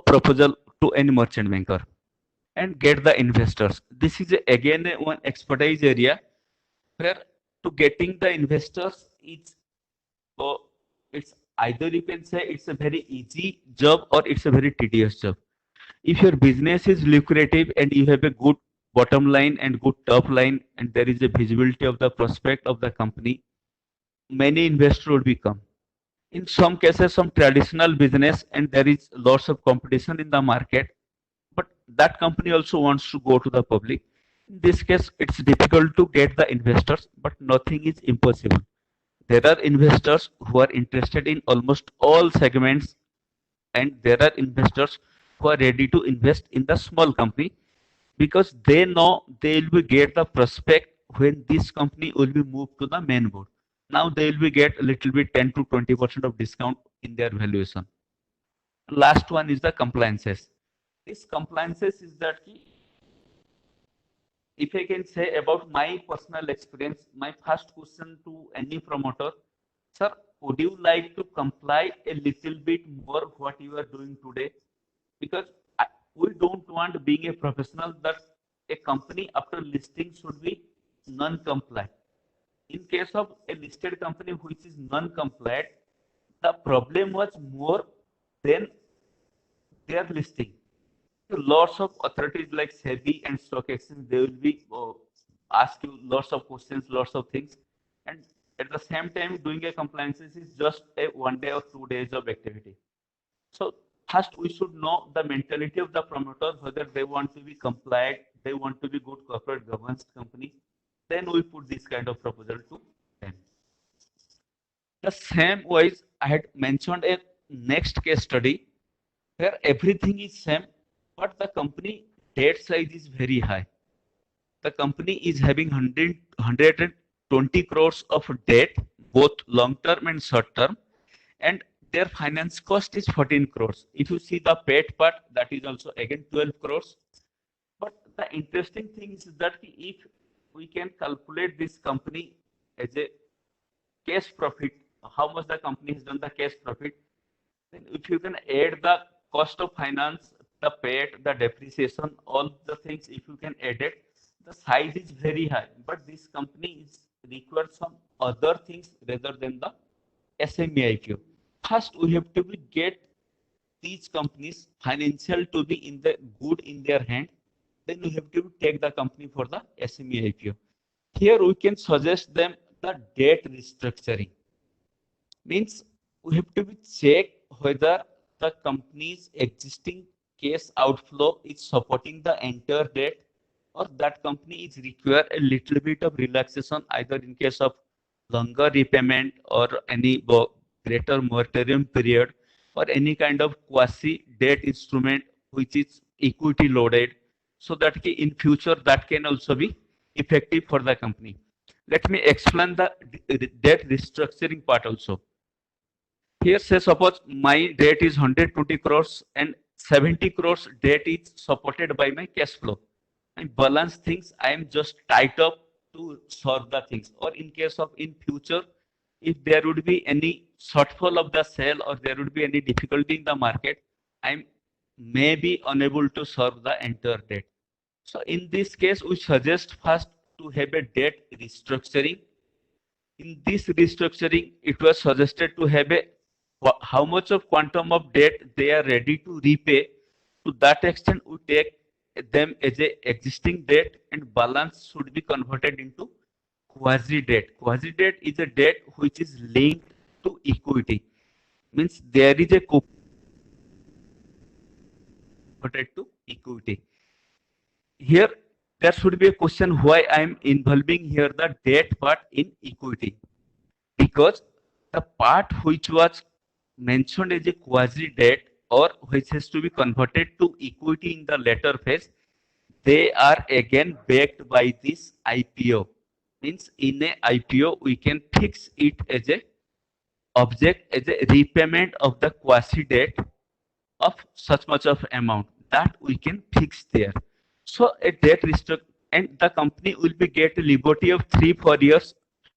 proposal to any merchant banker and get the investors. This is again one expertise area where to getting the investors is uh, it's either you can say it's a very easy job or it's a very tedious job. If your business is lucrative and you have a good bottom line and good top line and there is a visibility of the prospect of the company, many investors will become. In some cases, some traditional business and there is lots of competition in the market, but that company also wants to go to the public. In this case, it's difficult to get the investors, but nothing is impossible. There are investors who are interested in almost all segments, and there are investors who are ready to invest in the small company because they know they will get the prospect when this company will be moved to the main board. Now they will be get a little bit 10 to 20% of discount in their valuation. Last one is the compliances. This compliances is that if I can say about my personal experience, my first question to any promoter, sir, would you like to comply a little bit more what you are doing today? Because we don't want being a professional that a company after listing should be non-compliant. In case of a listed company which is non-compliant, the problem was more than their listing. So lots of authorities like SEBI and stock exchange, they will be ask you lots of questions, lots of things, and at the same time, doing a compliance is just a 1 day or 2 days of activity. So first, we should know the mentality of the promoter, whether they want to be compliant, they want to be good corporate governance company. Then we put this kind of proposal to them. The same wise, I had mentioned a next case study where everything is same, but the company debt size is very high. The company is having 120 crores of debt, both long term and short term, and their finance cost is 14 crores. If you see the paid part, that is also again 12 crores. But the interesting thing is that if we can calculate this company as a cash profit, how much the company has done the cash profit, then if you can add the cost of finance, the paid, the depreciation, all the things, if you can add it, the size is very high. But this company is requires some other things rather than the SME IQ. First, we have to be get these companies financial to be in the good in their hand, then you have to take the company for the SME IPO. Here we can suggest them the debt restructuring. Means we have to check whether the company's existing cash outflow is supporting the entire debt, or that company is require a little bit of relaxation either in case of longer repayment or any greater moratorium period, or any kind of quasi debt instrument which is equity loaded, so that in future that can also be effective for the company. Let me explain the debt restructuring part also. Here say suppose my debt is 120 crores and 70 crores debt is supported by my cash flow. And balance things I am just tied up to solve the things. Or in case of in future, if there would be any shortfall of the sale or there would be any difficulty in the market, I may be unable to solve the entire debt. So in this case, we suggest first to have a debt restructuring. In this restructuring, it was suggested to have a how much of quantum of debt they are ready to repay. To that extent, we take them as a existing debt, and balance should be converted into quasi debt. Quasi debt is a debt which is linked to equity. Means there is a converted to equity. Here there should be a question why I am involving here the debt part in equity, because the part which was mentioned as a quasi debt or which has to be converted to equity in the later phase, they are again backed by this IPO. Means in a IPO we can fix it as a object as a repayment of the quasi debt of such much of amount that we can fix there. So a debt restructure, and the company will be get a liberty of 3-4 years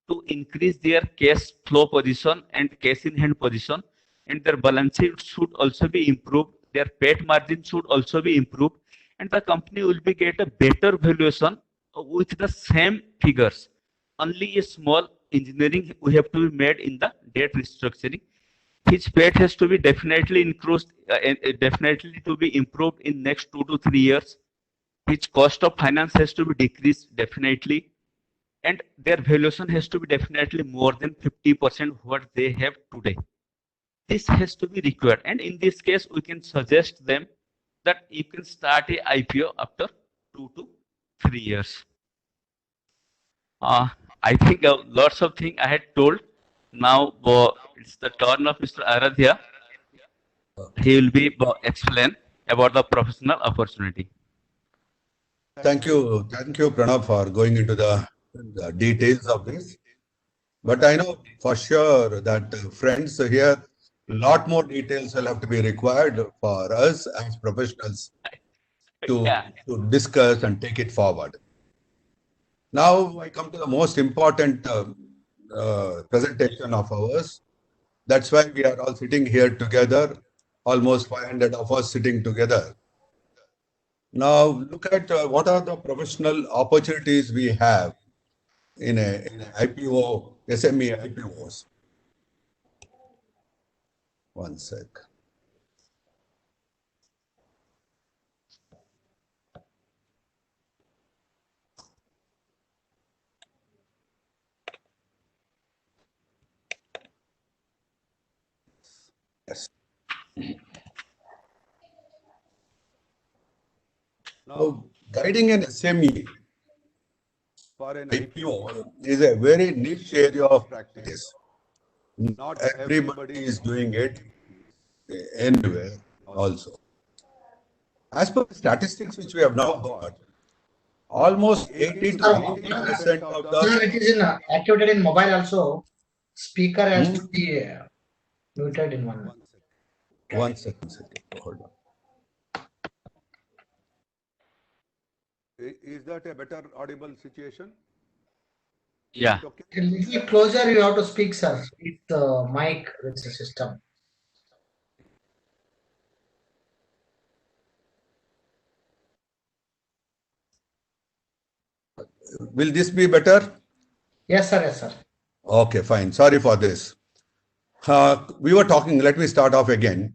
to increase their cash flow position and cash in hand position, and their balance sheet should also be improved, their PAT margin should also be improved, and the company will be get a better valuation with the same figures. Only a small engineering we have to be made in the debt restructuring. His PAT has to be definitely increased, definitely to be improved in next 2 to 3 years. His cost of finance has to be decreased definitely, and their valuation has to be definitely more than 50% what they have today. This has to be required, and in this case we can suggest them that you can start a IPO after 2 to 3 years. I think lots of things I had told. Now it's the turn of Mr. Aradhya. He will be explain about the professional opportunity. Thank you, Pranav, for going into the details of this. But I know for sure that friends here, a lot more details will have to be required for us as professionals to discuss and take it forward. Now I come to the most important presentation of ours. That's why we are all sitting here together, almost 500 of us sitting together. Now look at what are the professional opportunities we have in a IPO, SME IPOs. One sec. Yes. Now, guiding an SME For an IPO is a very niche area of practice. Not everybody is doing it anywhere also. As per the statistics which we have now got, almost 80 to 90% of Sir, it the... is activated in mobile also. Speaker has to be muted in one. One second, hold on. Is that a better audible situation? Yeah. Okay. A little closer you have to speak, sir. With the mic, with the system. Will this be better? Yes, sir. Yes, sir. Okay, fine. Sorry for this. We were talking, let me start off again.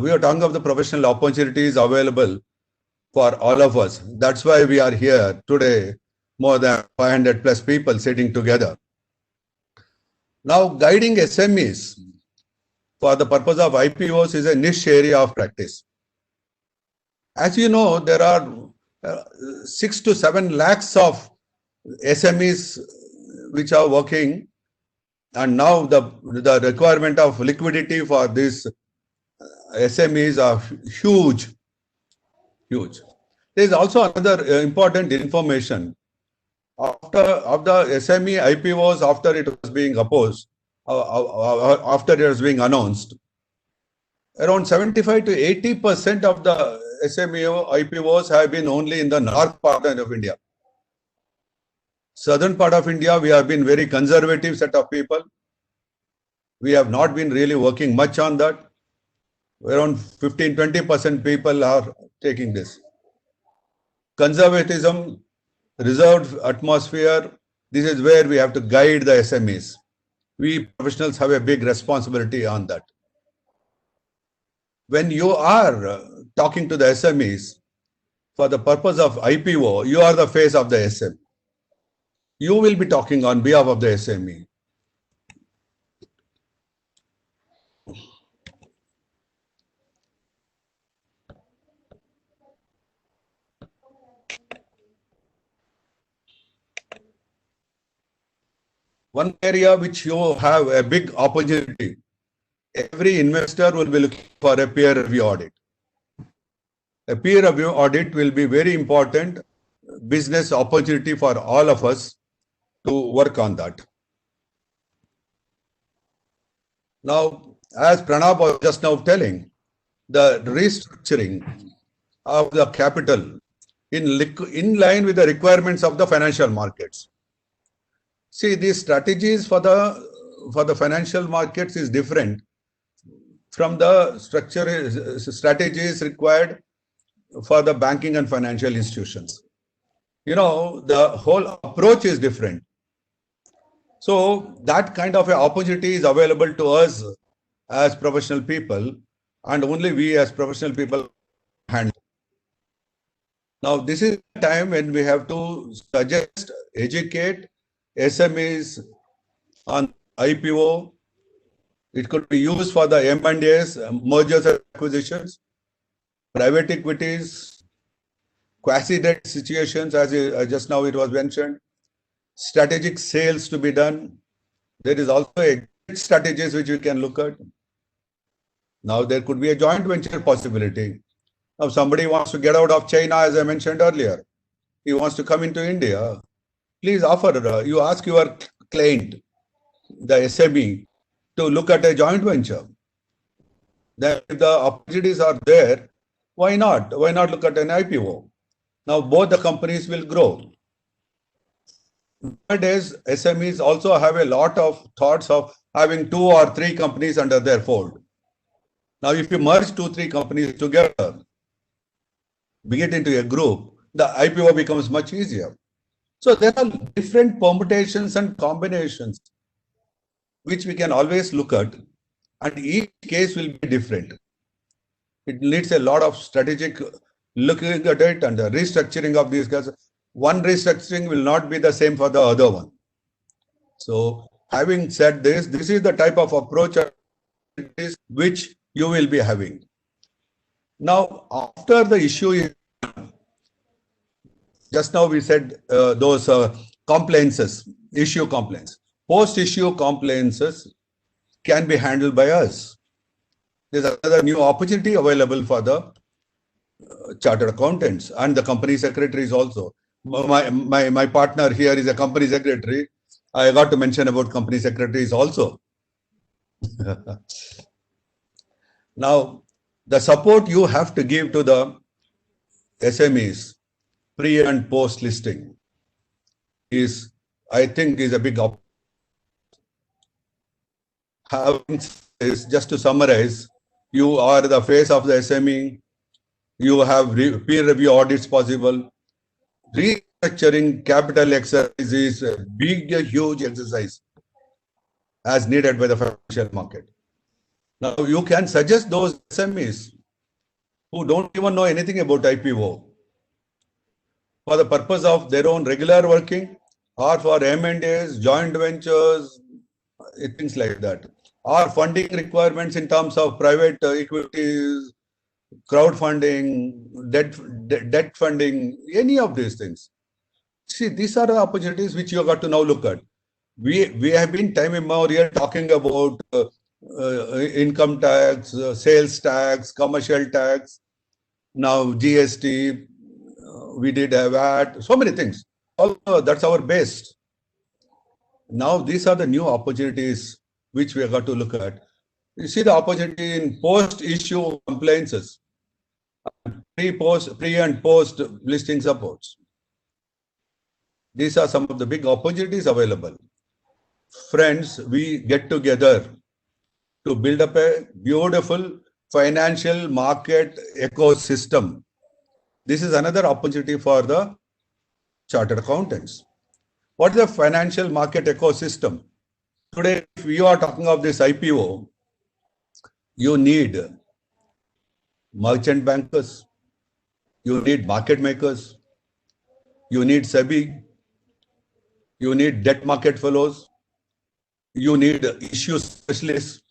we are talking of the professional opportunities available for all of us. That's why we are here today, more than 500 plus people sitting together. Now, guiding SMEs for the purpose of IPOs is a niche area of practice. As you know, there are 6 to 7 lakhs of SMEs which are working, and now the requirement of liquidity for these SMEs are huge. There is also another important information. After the SME IPOs, after it was being opposed, after it was being announced, around 75 to 80% of the SME IPOs have been only in the north part of India. Southern part of India, we have been very conservative set of people. We have not been really working much on that. Around 15-20% people are taking this. Conservatism, reserved atmosphere, this is where we have to guide the SMEs. We professionals have a big responsibility on that. When you are talking to the SMEs for the purpose of IPO, you are the face of the SME. You will be talking on behalf of the SME. One area which you have a big opportunity, every investor will be looking for a peer review audit. A peer review audit will be very important business opportunity for all of us to work on that. Now, as Pranab was just now telling, the restructuring of the capital in line with the requirements of the financial markets. See, these strategies for the financial markets is different from the strategies required for the banking and financial institutions. You know, the whole approach is different. So that kind of an opportunity is available to us as professional people, and only we as professional people handle. Now, this is the time when we have to suggest, educate SMEs on IPO. It could be used for the M&As, mergers and acquisitions, private equities, quasi-debt situations, as just now it was mentioned, strategic sales to be done. There is also a strategies which we can look at. Now there could be a joint venture possibility. Now somebody wants to get out of China, as I mentioned earlier. He wants to come into India. Please offer, you ask your client, the SME, to look at a joint venture. Then if the opportunities are there, why not? Why not look at an IPO? Now both the companies will grow. Nowadays, SMEs also have a lot of thoughts of having 2 or 3 companies under their fold. Now, if you merge 2-3 companies together, we get into a group, the IPO becomes much easier. So there are different permutations and combinations which we can always look at, and each case will be different. It needs a lot of strategic looking at it and the restructuring of these guys. One restructuring will not be the same for the other one. So having said this, this is the type of approach which you will be having. Now, after the issue is, just now we said those compliances, issue compliance. Post-issue compliances can be handled by us. There's another new opportunity available for the chartered accountants and the company secretaries also. My partner here is a company secretary. I got to mention about company secretaries also. Now, the support you have to give to the SMEs pre and post listing is, I think, is a big opportunity. Just to summarize, you are the face of the SME. You have peer review audits possible. Restructuring capital exercise is a big, huge exercise as needed by the financial market. Now you can suggest those SMEs who don't even know anything about IPO for the purpose of their own regular working or for M&As, joint ventures, things like that, or funding requirements in terms of private equities, crowdfunding, debt funding, any of these things. See, these are the opportunities which you got to now look at. We have been time immemorial talking about income tax, sales tax, commercial tax, now GST, we did have VAT, so many things. Also, that's our base. Now these are the new opportunities which we have got to look at. You see the opportunity in post-issue compliances, pre and post listing supports. These are some of the big opportunities available. Friends, we get together to build up a beautiful financial market ecosystem. This is another opportunity for the chartered accountants. What is the financial market ecosystem? Today, if you are talking of this IPO, you need merchant bankers, you need market makers, you need SEBI, you need debt market fellows, you need issue specialists.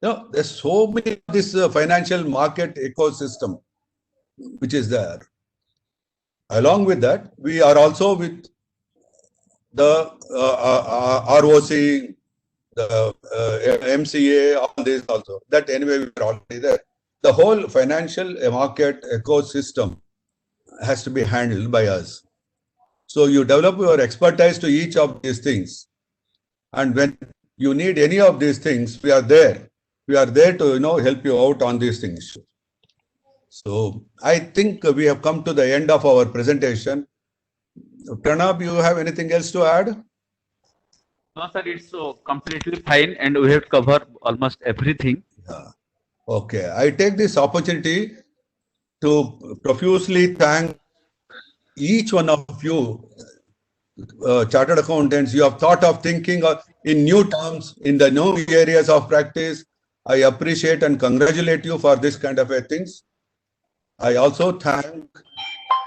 No, there's so many this financial market ecosystem which is there. Along with that, we are also with the ROC, the MCA, all this also. That anyway, we are already there. The whole financial market ecosystem has to be handled by us. So you develop your expertise to each of these things. And when you need any of these things, we are there. We are there to help you out on these things. So I think we have come to the end of our presentation. Pranab, you have anything else to add? No, sir, it's completely fine, and we have covered almost everything. Yeah. Okay. I take this opportunity to profusely thank each one of you, chartered accountants. You have thought of thinking in new terms, in the new areas of practice. I appreciate and congratulate you for this kind of things. I also thank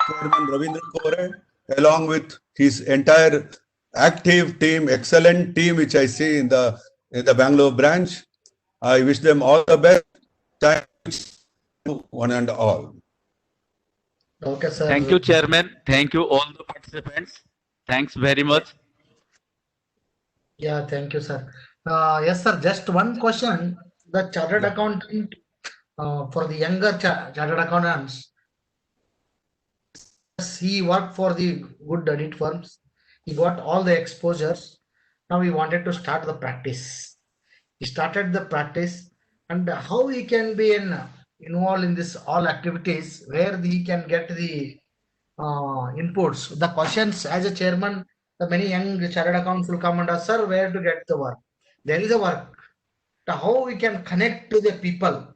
Chairman Ravindra Kore, along with his entire active team, excellent team, which I see in the Bangalore branch. I wish them all the best. Thanks to one and all. Okay, sir. Thank you, Chairman. Thank you, all the participants. Thanks very much. Yeah, thank you, sir. Yes, sir. Just one question. The chartered accountant for the younger chartered accountants, he worked for the good audit firms. He got all the exposures. Now he wanted to start the practice. He started the practice, and how he can be involved in this all activities where he can get the inputs, the questions as a chairman. The many young chartered accountants will come and ask, sir, where to get the work? There is a work. How we can connect to the people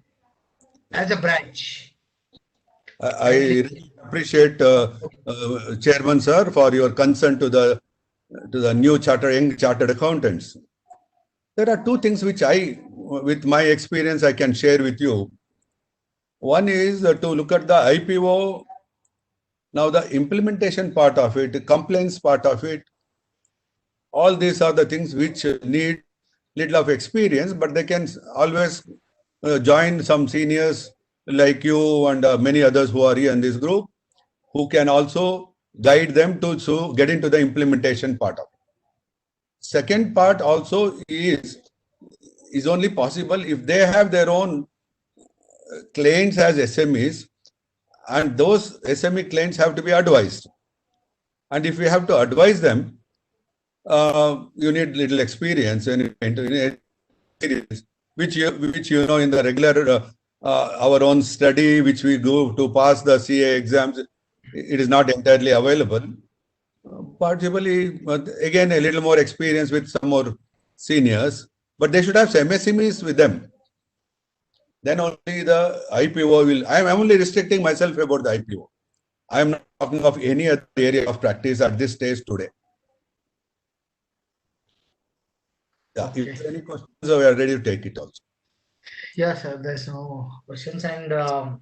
as a branch. I really appreciate Chairman sir for your concern to the new young chartered accountants. There are two things which with my experience, I can share with you. One is to look at the IPO. Now the implementation part of it, compliance part of it, all these are the things which need little of experience, but they can always join some seniors like you and many others who are here in this group, who can also guide them to get into the implementation part of it. Second part also is only possible if they have their own clients as SMEs, and those SME clients have to be advised. And if we have to advise them, you need little experience and which you know in the regular our own study which we do to pass the CA exams, it is not entirely available. Possibly, again, a little more experience with some more seniors, but they should have some MSMEs with them. Then only the IPO will. I am only restricting myself about the IPO. I am not talking of any other area of practice at this stage today. Yeah, Okay. if there are any questions, we are ready to take it also. Yes, sir, there's no questions. And uh,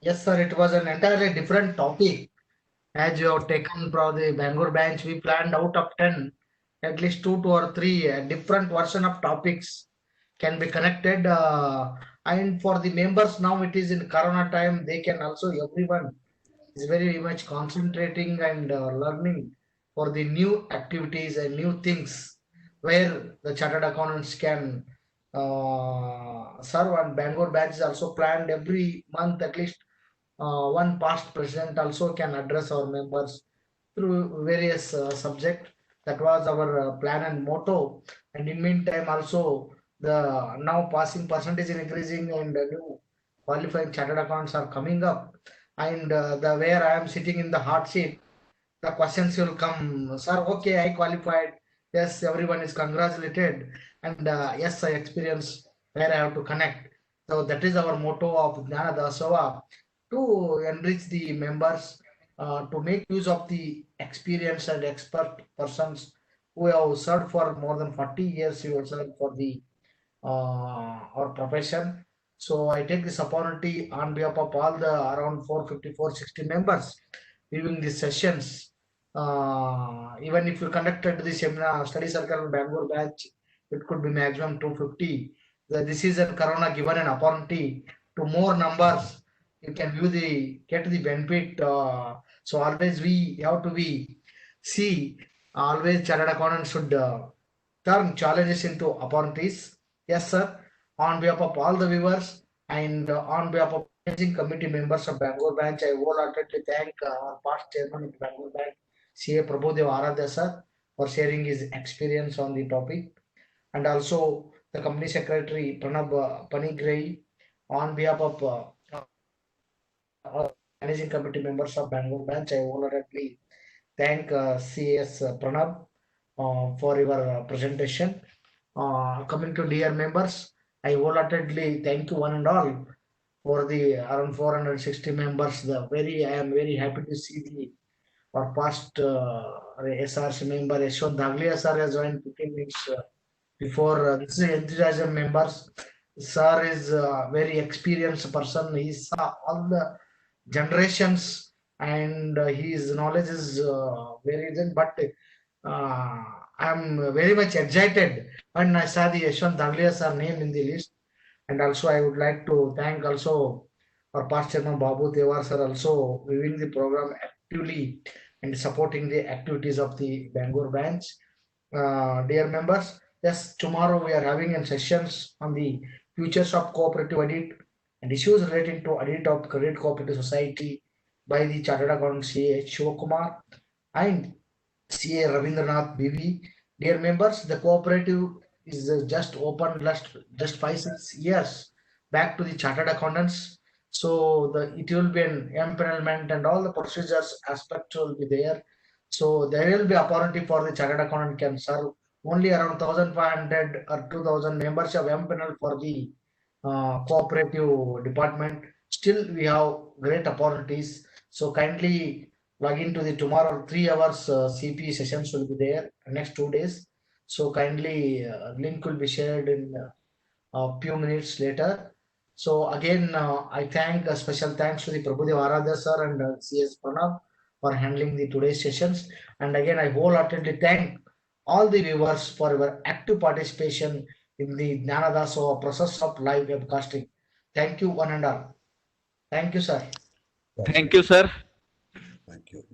yes, sir, it was an entirely different topic. As you have taken for the Bangalore branch, we planned out of 10, at least two or three different version of topics can be connected. And for the members now, it is in Corona time, they can also, everyone is very much concentrating and learning for the new activities and new things where the chartered accountants can serve. And Bangalore batch is also planned every month, at least one past president also can address our members through various subject. That was our plan and motto. And in meantime also the now passing percentage is increasing and new qualified chartered accounts are coming up. And the where I am sitting in the hot seat, the questions will come, sir, okay, I qualified. Yes, everyone is congratulated. And yes, I experience where I have to connect. So that is our motto of Jnana Dasava, to enrich the members, to make use of the experience and expert persons who have served for more than 40 years, who have served for the our profession. So I take this opportunity on behalf of all the around 450, 460 members viewing these sessions. Even if you conducted the seminar study circle in Bangalore batch, it could be maximum 250. This is a Corona given an opportunity to more numbers. You can view the get the benefit. So always we have to be see always chartered accountant should turn challenges into opportunities. Yes, sir. On behalf of all the viewers and on behalf of managing committee members of Bangalore branch, I wholeheartedly thank our past chairman of Bangalore branch, CA Prabhudev Aradhya sir, for sharing his experience on the topic, and also the company secretary Pranab Panigrahi on behalf of managing committee members of Bangalore branch. I wholeheartedly thank CS Pranab for your presentation. Coming to dear members, I wholeheartedly thank you one and all for the around 460 members. I am very happy to see the our past SRC member Yashwant Daglia sir has joined 15 minutes before. This is enthusiasm members. Sir is a very experienced person. He saw all the generations and his knowledge is very good. But uh, I'm very much excited when I saw the Yashwant Daglia sir name in the list. And also I would like to thank also our past chairman Babu Tewar sir also viewing the program actively and supporting the activities of the Bangalore branch. Dear members, yes, tomorrow we are having a sessions on the futures of cooperative audit and issues relating to audit of credit cooperative society by the Chartered Accountant CA Shivakumar and CA Ravindranath BV. Dear members, the cooperative is just opened last just 5 6 years back to the chartered accountants. So it will be an empanelment and all the procedures aspects will be there. So there will be opportunity for the chartered accountant can serve only around 1,500 or 2,000 members of empanel for the cooperative department. Still, we have great opportunities. So kindly log into the tomorrow 3 hours CP sessions will be there next 2 days. So kindly link will be shared in a few minutes later. So again, I thank special thanks to the Prabhudev Aradhya sir and CS Pranav for handling the today's sessions. And again, I wholeheartedly thank all the viewers for your active participation in the Jnanadaso process of live webcasting. Thank you one and all. Thank you, sir. Thank you, sir. Thank you.